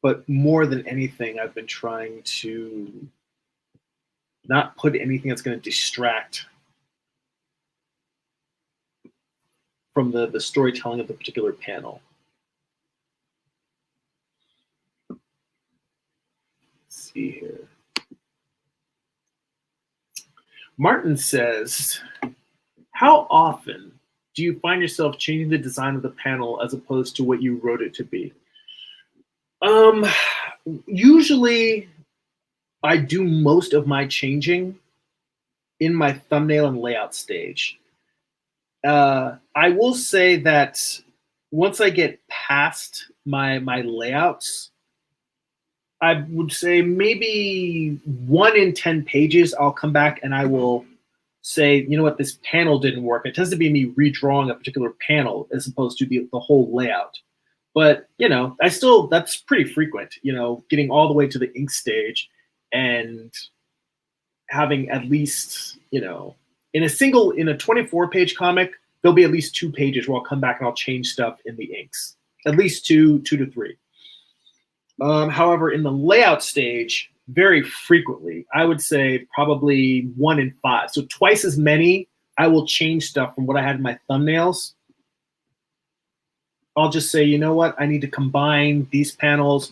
But more than anything, I've been trying to not put anything that's going to distract from the storytelling of the particular panel. Let's see here. Martin says, how often do you find yourself changing the design of the panel as opposed to what you wrote it to be? Usually I do most of my changing in my thumbnail and layout stage. I will say that once I get past my layouts, I would say maybe 1 in 10 pages, I'll come back and I will say, you know what, this panel didn't work. It tends to be me redrawing a particular panel as opposed to the whole layout. But, you know, that's pretty frequent, you know, getting all the way to the ink stage and having at least, you know, in a 24-page comic, there'll be at least 2 pages where I'll come back and I'll change stuff in the inks. At least two to three. However, in the layout stage, very frequently, I would say probably 1 in 5. So twice as many, I will change stuff from what I had in my thumbnails. I'll just say, you know what, I need to combine these panels,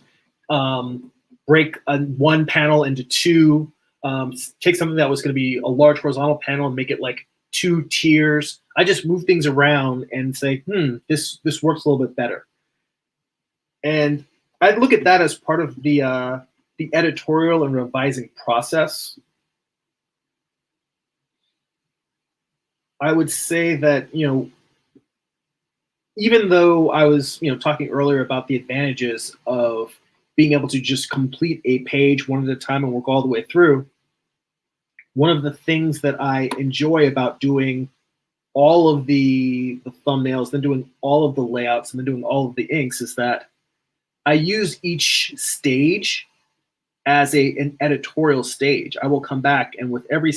break one panel into 2, take something that was going to be a large horizontal panel and make it like 2 tiers. I just move things around and say, this works a little bit better. And I'd look at that as part of the editorial and revising process. I would say that, you know, even though I was, you know, talking earlier about the advantages of being able to just complete a page one at a time and work all the way through, one of the things that I enjoy about doing all of the thumbnails, then doing all of the layouts, and then doing all of the inks is that I use each stage as an editorial stage. I will come back, and with every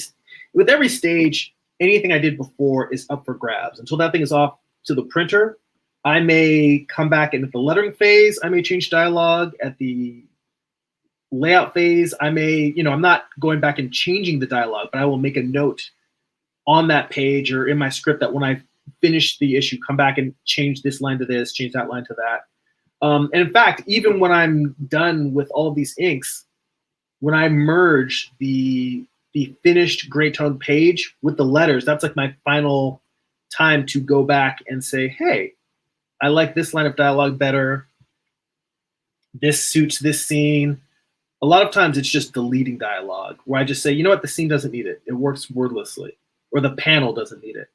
stage, anything I did before is up for grabs. Until that thing is off to the printer, I may come back, and at the lettering phase, I may change dialogue. At the layout phase, I may, you know, I'm not going back and changing the dialogue, but I will make a note on that page or in my script that when I finish the issue, come back and change this line to this, change that line to that. And in fact, even when I'm done with all of these inks, when I merge the finished gray tone page with the letters, that's like my final time to go back and say, hey, I like this line of dialogue better. This suits this scene. A lot of times it's just deleting dialogue where I just say, you know what, the scene doesn't need it. It works wordlessly. Or the panel doesn't need it.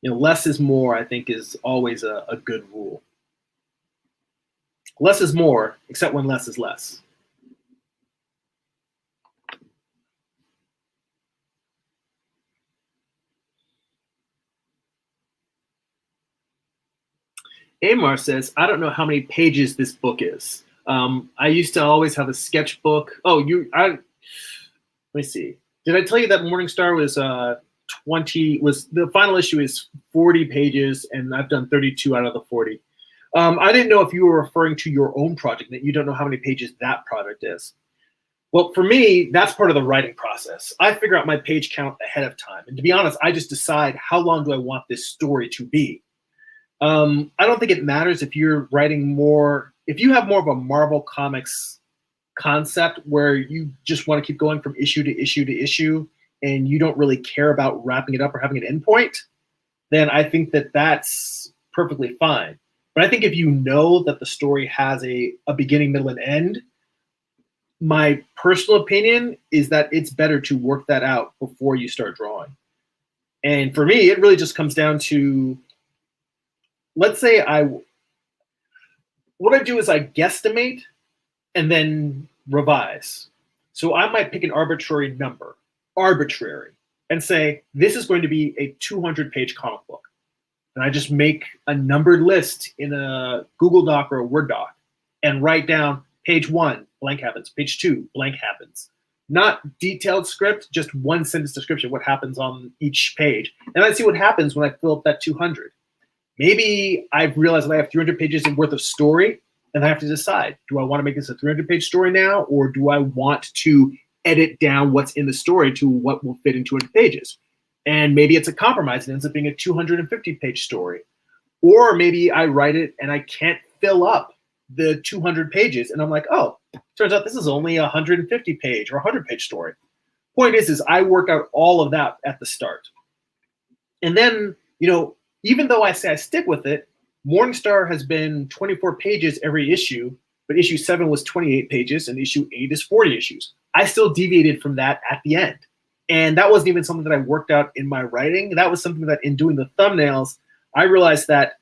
You know, less is more, I think, is always a good rule. Less is more, except when less is less. Amar says, I don't know how many pages this book is. I used to always have a sketchbook. Let me see. Did I tell you that Morningstar was the final issue is 40 pages, and I've done 32 out of the 40. I didn't know if you were referring to your own project, that you don't know how many pages that project is. Well, for me, that's part of the writing process. I figure out my page count ahead of time. And to be honest, I just decide how long do I want this story to be. I don't think it matters if you're writing more, if you have more of a Marvel Comics concept where you just want to keep going from issue to issue to issue and you don't really care about wrapping it up or having an endpoint, then I think that that's perfectly fine. But I think if you know that the story has a beginning, middle, and end, my personal opinion is that it's better to work that out before you start drawing. And for me, it really just comes down to, let's say what I do is I guesstimate and then revise. So I might pick an arbitrary number, and say, this is going to be a 200-page comic book. And I just make a numbered list in a Google Doc or a Word doc and write down page 1, blank happens, page 2, blank happens. Not detailed script, just one sentence description, what happens on each page. And I see what happens when I fill up that 200. Maybe I've realized that I have 300 pages worth of story, and I have to decide, do I want to make this a 300-page story now, or do I want to edit down what's in the story to what will fit in 200 pages? And maybe it's a compromise and ends up being a 250-page story. Or maybe I write it and I can't fill up the 200 pages, and I'm like, oh, turns out this is only a 150-page or 100-page story. Point is I work out all of that at the start. And then, you know, even though I say I stick with it, Morningstar has been 24 pages every issue, but issue 7 was 28 pages and issue 8 is 40 issues. I still deviated from that at the end. And that wasn't even something that I worked out in my writing. That was something that in doing the thumbnails, I realized that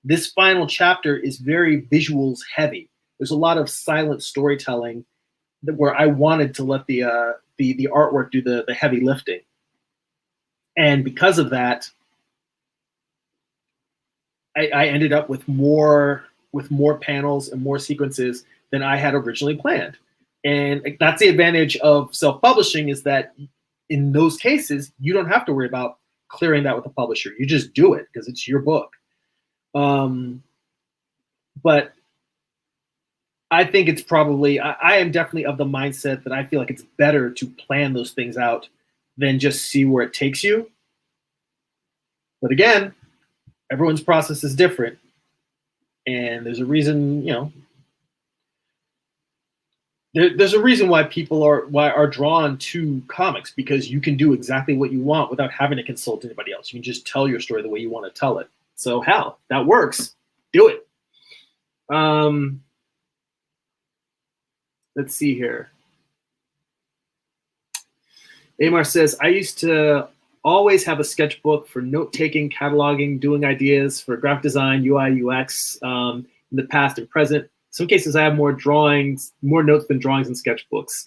this final chapter is very visuals heavy. There's a lot of silent storytelling where I wanted to let the artwork do the heavy lifting. And because of that, I ended up with more panels and more sequences than I had originally planned. And that's the advantage of self-publishing, is that in those cases, you don't have to worry about clearing that with the publisher. You just do it because it's your book. But I think it's probably, I am definitely of the mindset that I feel like it's better to plan those things out than just see where it takes you. But again, everyone's process is different. And there's a reason, you know, there's a reason why people are drawn to comics, because you can do exactly what you want without having to consult anybody else. You can just tell your story the way you want to tell it. So hell, that works. Do it. Let's see here. Amar says, I used to always have a sketchbook for note-taking, cataloging, doing ideas for graphic design, UI, UX, in the past and present. In some cases, I have more notes than drawings and sketchbooks.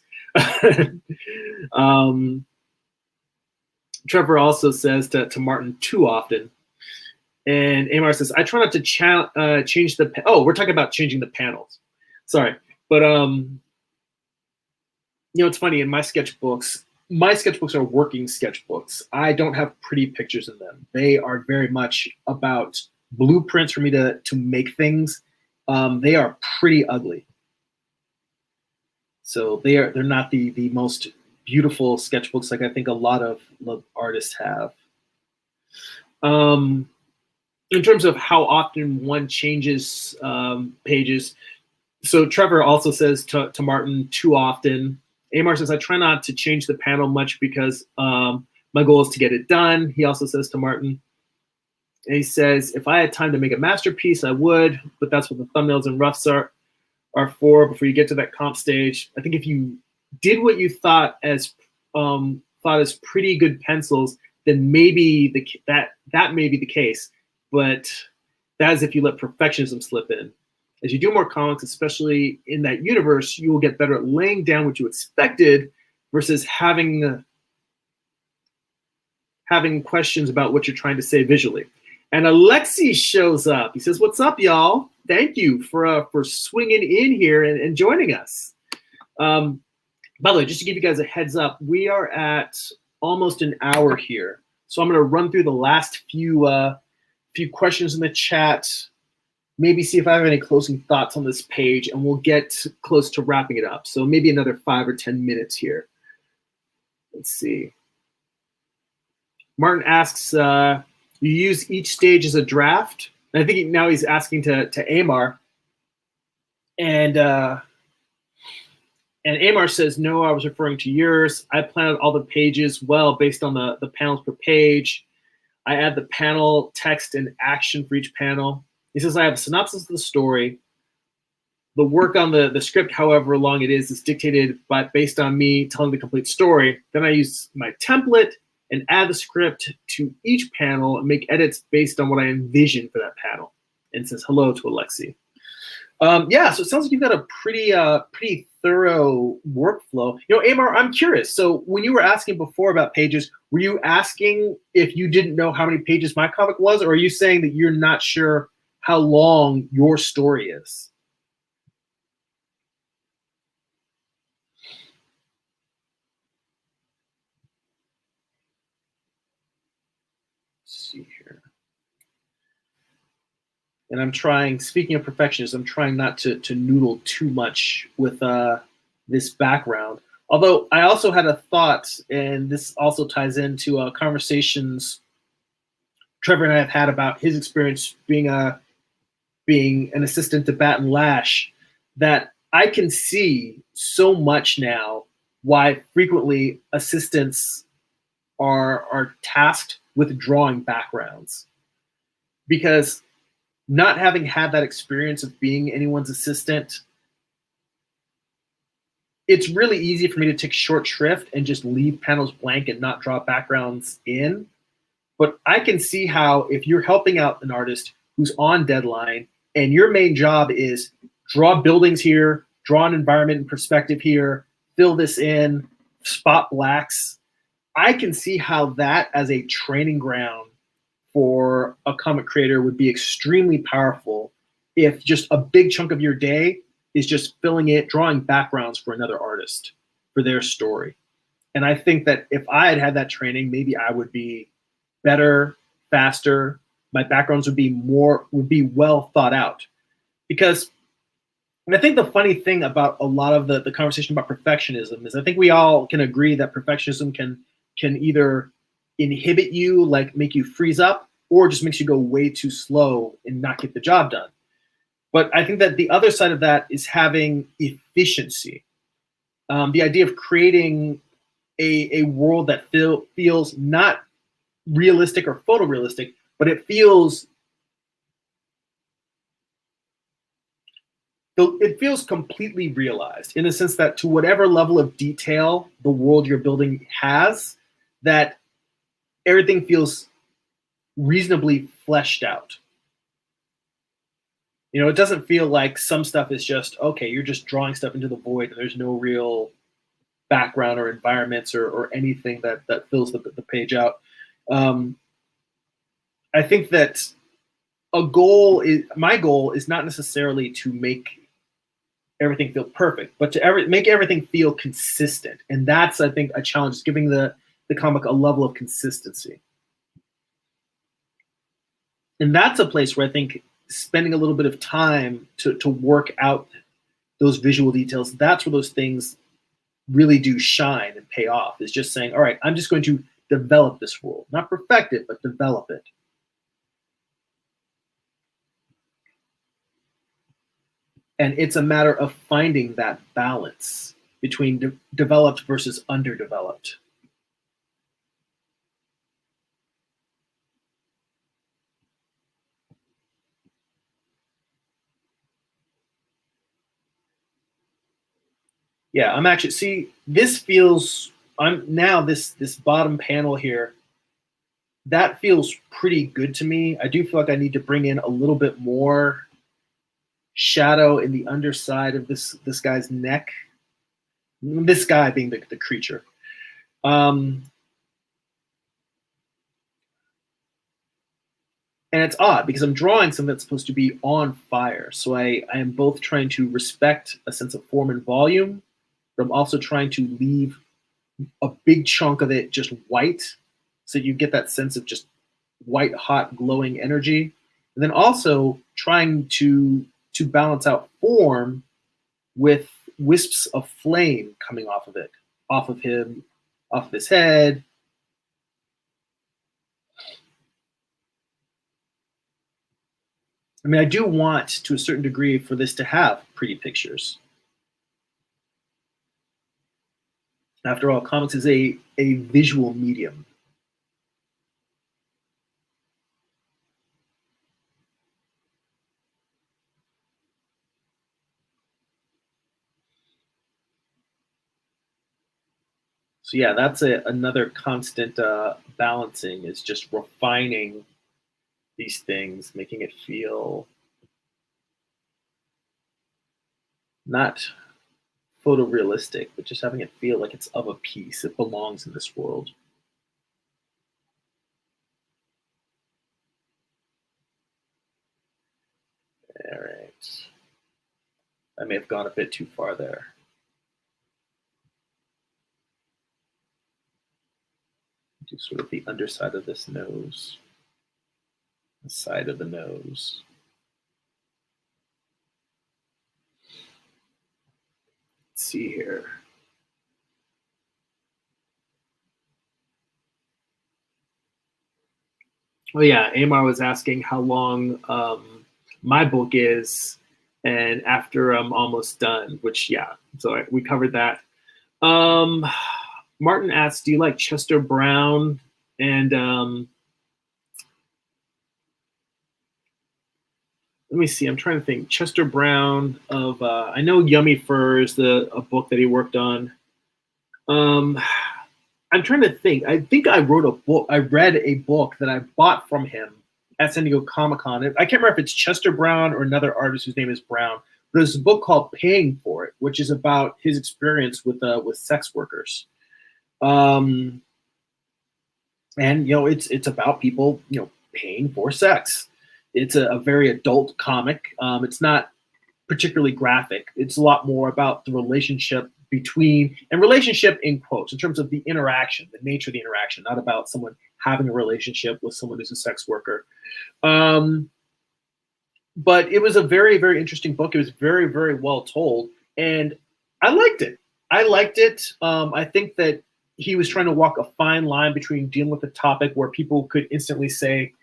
Trevor also says to Martin, too often. And Amar says, I try not to change the, we're talking about changing the panels. Sorry. But, you know, it's funny, in my sketchbooks are working sketchbooks. I don't have pretty pictures in them. They are very much about blueprints for me to make things. They are pretty ugly. So they're not the most beautiful sketchbooks like I think a lot of artists have. In terms of how often one changes pages, so Trevor also says to Martin, too often. Amar says, I try not to change the panel much because my goal is to get it done. He also says to Martin, and he says, if I had time to make a masterpiece, I would, but that's what the thumbnails and roughs are for before you get to that comp stage. I think if you did what you thought as pretty good pencils, then maybe that may be the case. But that is if you let perfectionism slip in. As you do more comics, especially in that universe, you will get better at laying down what you expected versus having questions about what you're trying to say visually. And Alexi shows up. He says, what's up, y'all? Thank you for swinging in here and joining us. By the way, just to give you guys a heads up, we are at almost an hour here. So I'm going to run through the last few questions in the chat, maybe see if I have any closing thoughts on this page, and we'll get close to wrapping it up. So maybe another 5 or 10 minutes here. Let's see. Martin asks, you use each stage as a draft? And I think now he's asking to Amar. And Amar says, no, I was referring to yours. I planned all the pages well based on the panels per page. I add the panel text and action for each panel. He says, I have a synopsis of the story. The work on the script, however long it is dictated based on me telling the complete story. Then I use my template and add the script to each panel and make edits based on what I envision for that panel. And says hello to Alexi. Yeah, so it sounds like you've got a pretty thorough workflow. You know, Amar, I'm curious. So when you were asking before about pages, were you asking if you didn't know how many pages my comic was, or are you saying that you're not sure how long your story is? Let's see here. And I'm trying, speaking of perfectionism, I'm trying not to noodle too much with this background. Although I also had a thought, and this also ties into conversations Trevor and I have had about his experience being an assistant to Bat and Lash, that I can see so much now why frequently assistants are tasked with drawing backgrounds. Because not having had that experience of being anyone's assistant, it's really easy for me to take short shrift and just leave panels blank and not draw backgrounds in. But I can see how if you're helping out an artist who's on deadline and your main job is draw buildings here, draw an environment and perspective here, fill this in, spot blacks, I can see how that as a training ground for a comic creator would be extremely powerful if just a big chunk of your day is just filling it, drawing backgrounds for another artist for their story. And I think that if I had had that training, maybe I would be better, faster. My backgrounds would be well thought out. Because and I think the funny thing about a lot of the conversation about perfectionism is I think we all can agree that perfectionism can either inhibit you, like make you freeze up, or just makes you go way too slow and not get the job done. But I think that the other side of that is having efficiency. The idea of creating a world that feels not realistic or photorealistic, but it feels completely realized in the sense that to whatever level of detail the world you're building has, that everything feels reasonably fleshed out. You know, it doesn't feel like some stuff is just, okay, you're just drawing stuff into the void and there's no real background or environments or anything that fills the page out. I think that my goal is not necessarily to make everything feel perfect, but to make everything feel consistent. And that's, I think, a challenge, is giving the comic a level of consistency. And that's a place where I think spending a little bit of time to work out those visual details, that's where those things really do shine and pay off, is just saying, all right, I'm just going to develop this world, not perfect it, but develop it. And it's a matter of finding that balance between developed versus underdeveloped. Yeah, I'm actually, see, this feels, I'm now this bottom panel here, that feels pretty good to me. I do feel like I need to bring in a little bit more shadow in the underside of this guy's neck. This guy being the creature. And it's odd because I'm drawing something that's supposed to be on fire. So I am both trying to respect a sense of form and volume, but I'm also trying to leave a big chunk of it just white, so you get that sense of just white, hot, glowing energy. And then also trying to balance out form with wisps of flame coming off of it, off of him, off of his head. I mean, I do want, to a certain degree, for this to have pretty pictures. After all, comics is a visual medium. So yeah, that's another constant balancing, is just refining these things, making it feel not photorealistic, but just having it feel like it's of a piece. It belongs in this world. All right. I may have gone a bit too far there. Do sort of the underside of this nose, the side of the nose. Let's see here. Oh yeah, Amar was asking how long my book is, and after I'm almost done, which yeah, so we covered that. Martin asks, do you like Chester Brown? And let me see, I'm trying to think. Chester Brown of, I know Yummy Furs, a book that he worked on. I'm trying to think. I think I read a book that I bought from him at San Diego Comic-Con. I can't remember if it's Chester Brown or another artist whose name is Brown, but there's a book called Paying for It, which is about his experience with sex workers. And it's about people paying for sex. It's a very adult comic. It's not particularly graphic. It's a lot more about the relationship between, and relationship in quotes, in terms of the interaction, the nature of the interaction, not about someone having a relationship with someone who's a sex worker. But it was a very, very interesting book. It was very, very well told, and I liked it. I think that he was trying to walk a fine line between dealing with a topic where people could instantly say,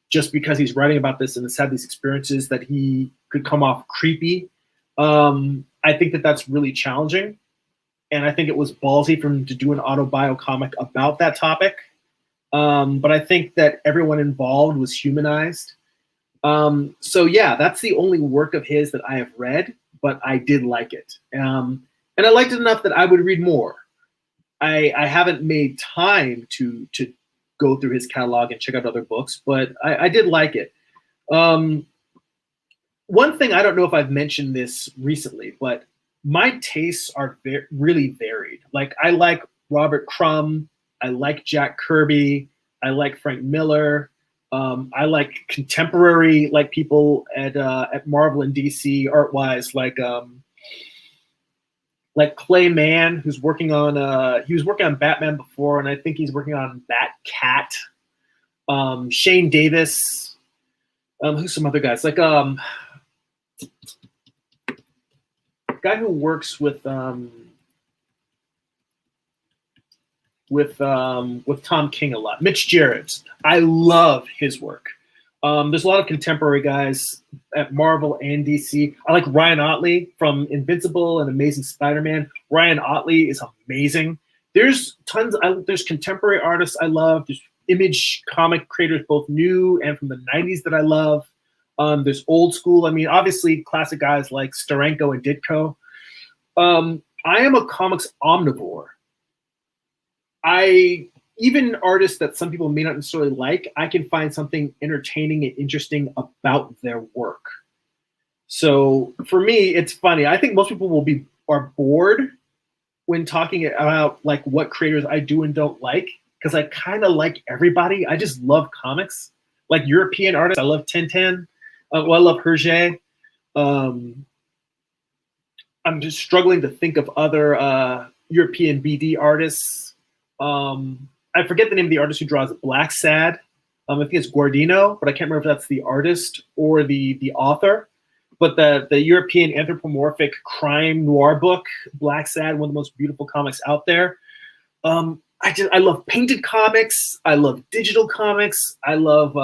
just because he's writing about this and has had these experiences, that he could come off creepy. I think that that's really challenging, and I think it was ballsy for him to do an autobio comic about that topic. But I think that everyone involved was humanized. So yeah, that's the only work of his that I have read, but I did like it. And I liked it enough that I would read more. I haven't made time to go through his catalog and check out other books, but I did like it. One thing, I don't know if I've mentioned this recently, but my tastes are really varied. Like, I like Robert Crumb, I like Jack Kirby, I like Frank Miller. I like contemporary, like people at Marvel and DC art wise, like Clay Mann, who's working on he was working on Batman before, and I think he's working on Batcat. Shane Davis, who's some other guys, like guy who works with Tom King a lot, Mitch Gerrits. I love his work. There's a lot of contemporary guys at Marvel and DC. I like Ryan Ottley from Invincible and Amazing Spider-Man. Ryan Ottley is amazing. There's tons. There's contemporary artists I love. There's image comic creators, both new and from the 90s, that I love. There's old school. I mean, obviously, classic guys like Steranko and Ditko. I am a comics omnivore. Even artists that some people may not necessarily like, I can find something entertaining and interesting about their work. So for me, it's funny. I think most people are bored when talking about like what creators I do and don't like, because I kind of like everybody. I just love comics. Like European artists, I love Tintin. I love Hergé. I'm just struggling to think of other European BD artists. I forget the name of the artist who draws Black Sad. I think it's Guardino, but I can't remember if that's the artist or the author. But the European anthropomorphic crime noir book, Black Sad, one of the most beautiful comics out there. I love painted comics. I love digital comics. I love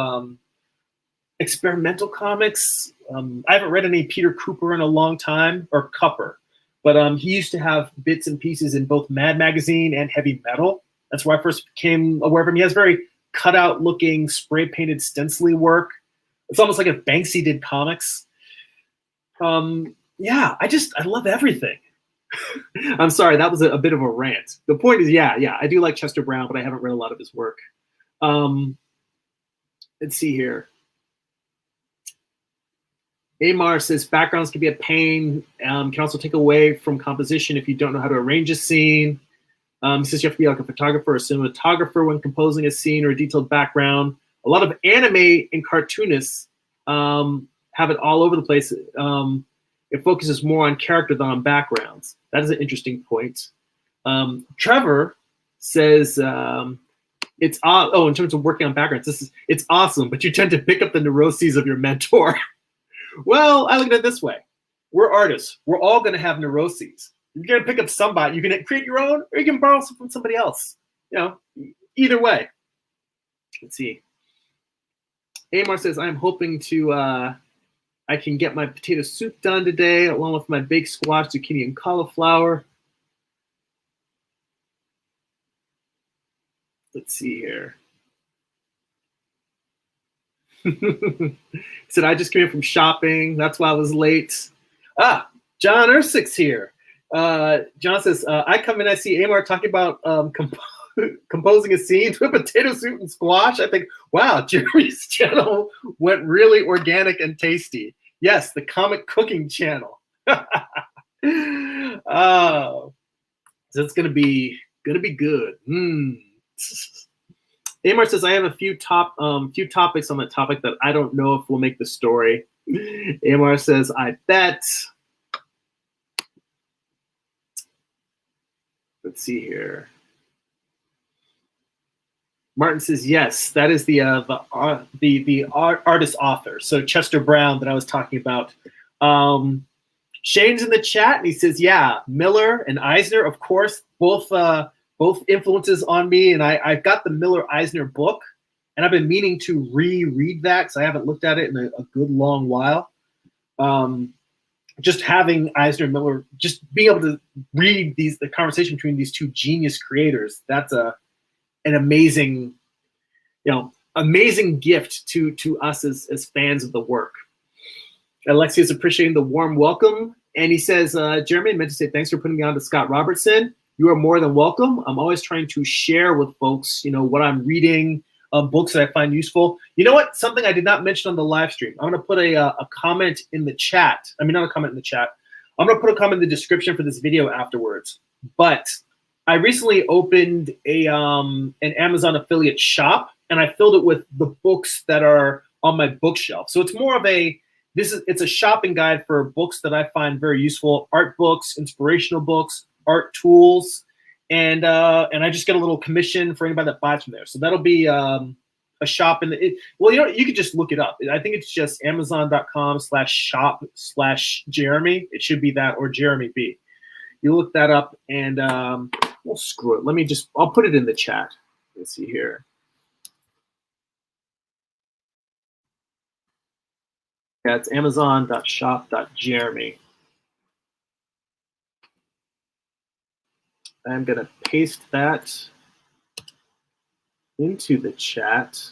experimental comics. I haven't read any Peter Cooper in a long time, or Cupper, but he used to have bits and pieces in both Mad Magazine and Heavy Metal. That's where I first became aware of him. He has very cut-out looking, spray-painted stencily work. It's almost like if Banksy did comics. Yeah, I love everything. I'm sorry, that was a bit of a rant. The point is, yeah, I do like Chester Brown, but I haven't read a lot of his work. Let's see here. Amar says backgrounds can be a pain, can also take away from composition if you don't know how to arrange a scene. He says you have to be like a photographer or cinematographer when composing a scene or a detailed background. A lot of anime and cartoonists have it all over the place. It focuses more on character than on backgrounds. That is an interesting point. Trevor says in terms of working on backgrounds, it's awesome, but you tend to pick up the neuroses of your mentor. Well, I look at it this way. We're artists. We're all going to have neuroses. You're going to pick up somebody. You can create your own, or you can borrow some from somebody else. Either way. Let's see. Amar says, I'm hoping I can get my potato soup done today, along with my baked squash, zucchini, and cauliflower. Let's see here. He said, I just came from shopping. That's why I was late. John Ersick's here. John says, I come in, I see Amar talking about composing a scene to a potato soup and squash. I think, wow, Jeremy's channel went really organic and tasty. Yes, the comic cooking channel. So it's gonna be good. Amar says, I have a few topics on that topic that I don't know if will make the story. Amar says, I bet. Let's see here. Martin says, yes, that is the artist author. So Chester Brown that I was talking about. Shane's in the chat and he says, yeah, Miller and Eisner, of course, both influences on me. And I've got the Miller Eisner book and I've been meaning to reread that because I haven't looked at it in a good long while. Just having Eisner and Miller, just being able to read the conversation between these two genius creators, that's an amazing, amazing gift to us as fans of the work. Alexi is appreciating the warm welcome. And he says, Jeremy, I meant to say thanks for putting me on to Scott Robertson. You are more than welcome. I'm always trying to share with folks, what I'm reading, books that I find useful. You know what? Something I did not mention on the live stream. I'm going to put a comment in the chat. I mean, not a comment in the chat. I'm going to put a comment in the description for this video afterwards. But I recently opened an Amazon affiliate shop, and I filled it with the books that are on my bookshelf. So it's more of it's a shopping guide for books that I find very useful: art books, inspirational books, art tools, and I just get a little commission for anybody that buys from there. So that'll be a shop you could just look it up. I think it's just amazon.com/shop/Jeremy. It should be that, or Jeremy B. You look that up, and well, screw it. I'll put it in the chat. Let's see here. Yeah, it's amazon.shop.jeremy. I'm going to paste that into the chat.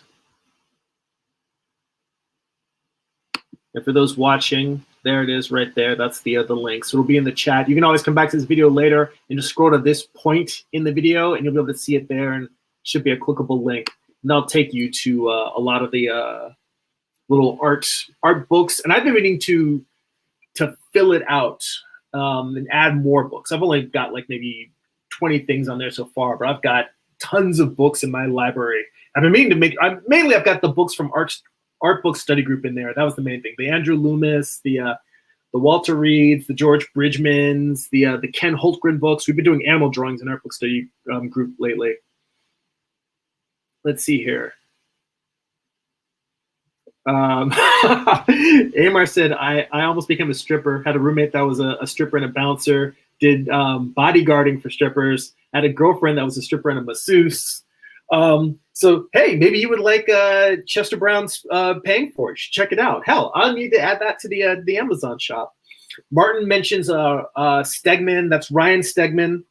And for those watching, there it is right there. That's the link. So it'll be in the chat. You can always come back to this video later and just scroll to this point in the video, and you'll be able to see it there, and it should be a clickable link. And that'll take you to a lot of the little art books. And I've been meaning to fill it out and add more books. I've only got like maybe 20 things on there so far, but I've got tons of books in my library. I've been meaning to mainly I've got the books from art book study group in there. That was the main thing. The Andrew Loomis, the Walter Reeds, the George Bridgmans, the Ken Holtgren books. We've been doing animal drawings in our book study group lately. Let's see here. Amar said, I almost became a stripper. Had a roommate that was a stripper and a bouncer. Did bodyguarding for strippers. Had a girlfriend that was a stripper and a masseuse. So, hey, maybe you would like Chester Brown's Paying For It. You should check it out. Hell, I'll need to add that to the Amazon shop. Martin mentions Stegman. That's Ryan Stegman,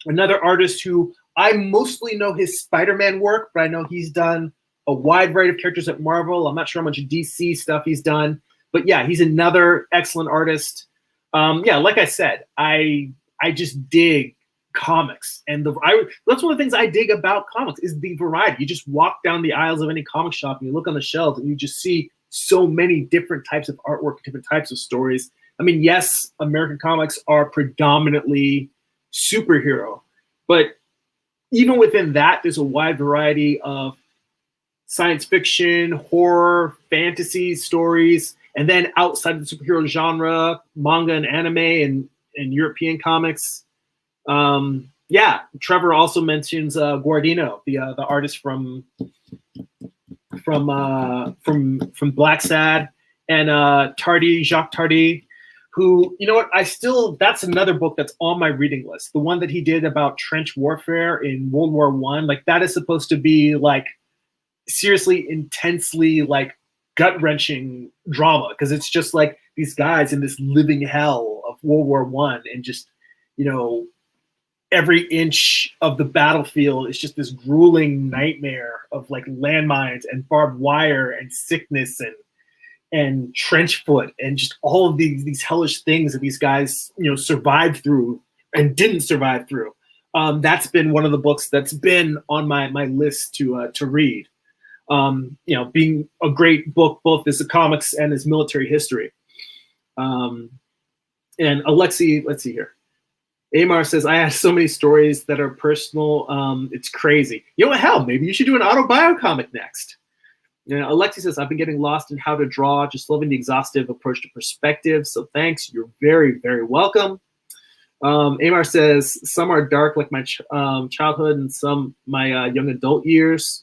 another artist who I mostly know his Spider-Man work, but I know he's done a wide variety of characters at Marvel. I'm not sure how much DC stuff he's done. But, yeah, he's another excellent artist. Yeah, like I said, I just dig comics, and that's one of the things I dig about comics is the variety. You just walk down the aisles of any comic shop and you look on the shelves and you just see so many different types of artwork, different types of stories. I mean, yes, American comics are predominantly superhero, but even within that, there's a wide variety of science fiction, horror, fantasy stories, and then outside of the superhero genre, manga and anime and European comics. Yeah, Trevor also mentions Guardino, the artist from Black Sad, and Jacques Tardy, who, you know what, that's another book that's on my reading list. The one that he did about trench warfare in World War I, like that is supposed to be like seriously intensely like gut-wrenching drama, because it's just like these guys in this living hell of World War I, and just, every inch of the battlefield is just this grueling nightmare of like landmines and barbed wire and sickness and trench foot and just all of these hellish things that these guys survived through and didn't survive through. That's been one of the books that's been on my list to read. Being a great book both as a comics and as military history. And Alexi, let's see here. Amar says, I have so many stories that are personal. It's crazy. You know what? Hell, maybe you should do an autobio comic next. You know, Alexi says, I've been getting lost in how to draw, just loving the exhaustive approach to perspective. So thanks. You're very, very welcome. Amar says, some are dark like my childhood and some my young adult years.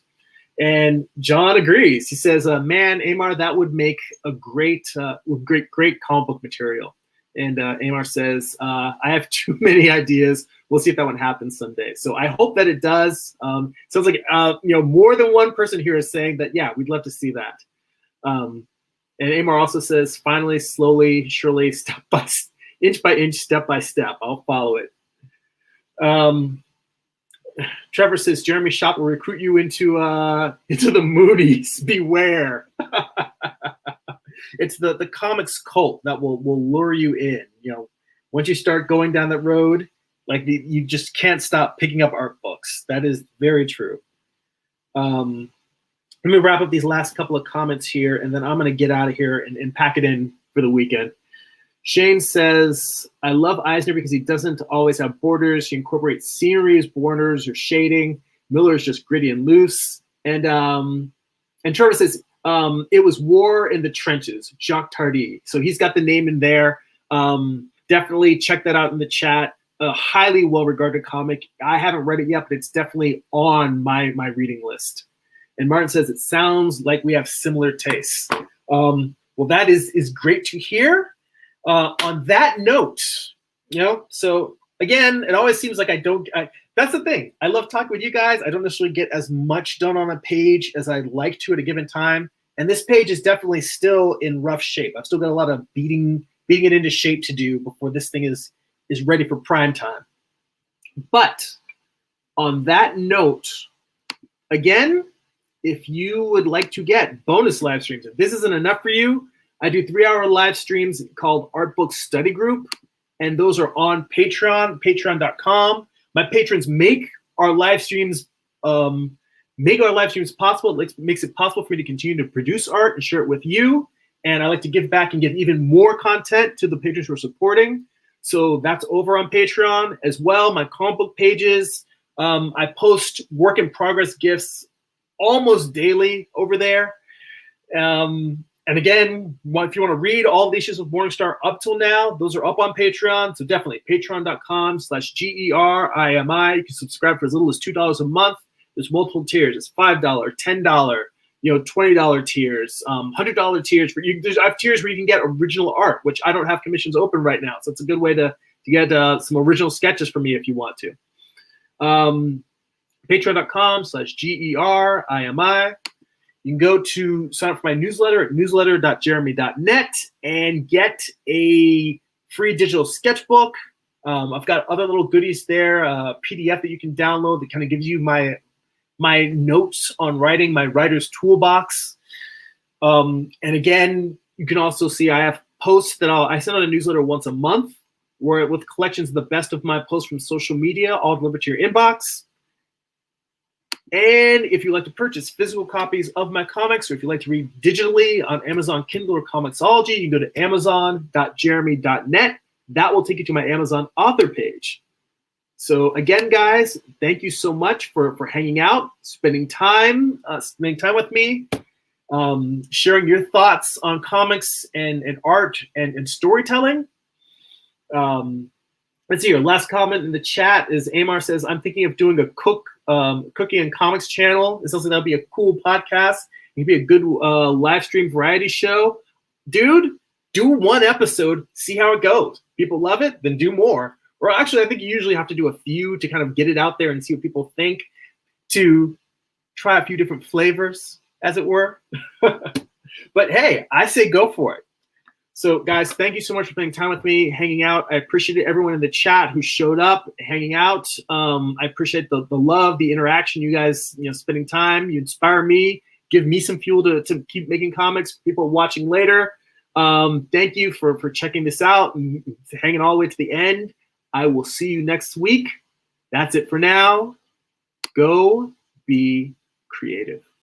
And John agrees. He says, man, Amar, that would make a great comic book material. And Amar says, I have too many ideas. We'll see if that one happens someday. So I hope that it does. Sounds like more than one person here is saying that, yeah, we'd love to see that. And Amar also says, finally, slowly, surely, inch by inch, step by step. I'll follow it. Trevor says, Jeremy Shop will recruit you into the Moonies. Beware. It's the comics cult that will lure you in. You know, once you start going down that road, like you just can't stop picking up art books. That is very true. Let me wrap up these last couple of comments here, and then I'm going to get out of here and pack it in for the weekend. Shane says, I love Eisner because he doesn't always have borders. He incorporates sceneries, borders, or shading. Miller is just gritty and loose. And Trevor says, it was War in the Trenches, Jacques Tardy. So he's got the name in there. Definitely check that out in the chat. A highly well-regarded comic. I haven't read it yet, but it's definitely on my reading list. And Martin says, it sounds like we have similar tastes. Well, that is great to hear. On that note, so again, it always seems like that's the thing. I love talking with you guys. I don't necessarily get as much done on a page as I'd like to at a given time. And this page is definitely still in rough shape. I've still got a lot of beating it into shape to do before this thing is ready for prime time. But on that note, again, if you would like to get bonus live streams, if this isn't enough for you, I do 3-hour live streams called Art Book Study Group, and those are on Patreon, patreon.com. My patrons make our live streams possible. It makes it possible for me to continue to produce art and share it with you. And I like to give back and give even more content to the patrons who are supporting. So that's over on Patreon as well. My comic book pages, I post work in progress gifts almost daily over there. And again, if you want to read all the issues of Morningstar up till now, those are up on Patreon. So definitely patreon.com/GERIMI. You can subscribe for as little as $2 a month. There's multiple tiers. It's $5, $10, $20 tiers, $100 tiers. I have tiers where you can get original art, which I don't have commissions open right now. So it's a good way to get some original sketches from me if you want to. Patreon.com/GERIMI. You can go to sign up for my newsletter at newsletter.jeremy.net and get a free digital sketchbook. I've got other little goodies there, a PDF that you can download that kind of gives you my notes on writing, my writer's toolbox. And again, you can also see I have posts that I send out a newsletter once a month with collections of the best of my posts from social media, all delivered to your inbox. And if you'd like to purchase physical copies of my comics, or if you'd like to read digitally on Amazon Kindle or Comixology, you can go to amazon.jeremy.net. That will take you to my Amazon author page. So again, guys, thank you so much for hanging out, spending time with me, sharing your thoughts on comics and art and storytelling. Let's see here. Last comment in the chat is Amar says, I'm thinking of doing a cooking and comics channel. It sounds like that'll be a cool podcast. It'd be a good live stream variety show. Dude, do one episode, see how it goes. People love it, then do more. Or actually, I think you usually have to do a few to kind of get it out there and see what people think, to try a few different flavors, as it were. But hey, I say go for it. So guys, thank you so much for spending time with me, hanging out. I appreciate everyone in the chat who showed up, hanging out. I appreciate the love, the interaction, you guys, spending time. You inspire me, give me some fuel to keep making comics. People watching later, thank you for checking this out and hanging all the way to the end. I will see you next week. That's it for now. Go be creative.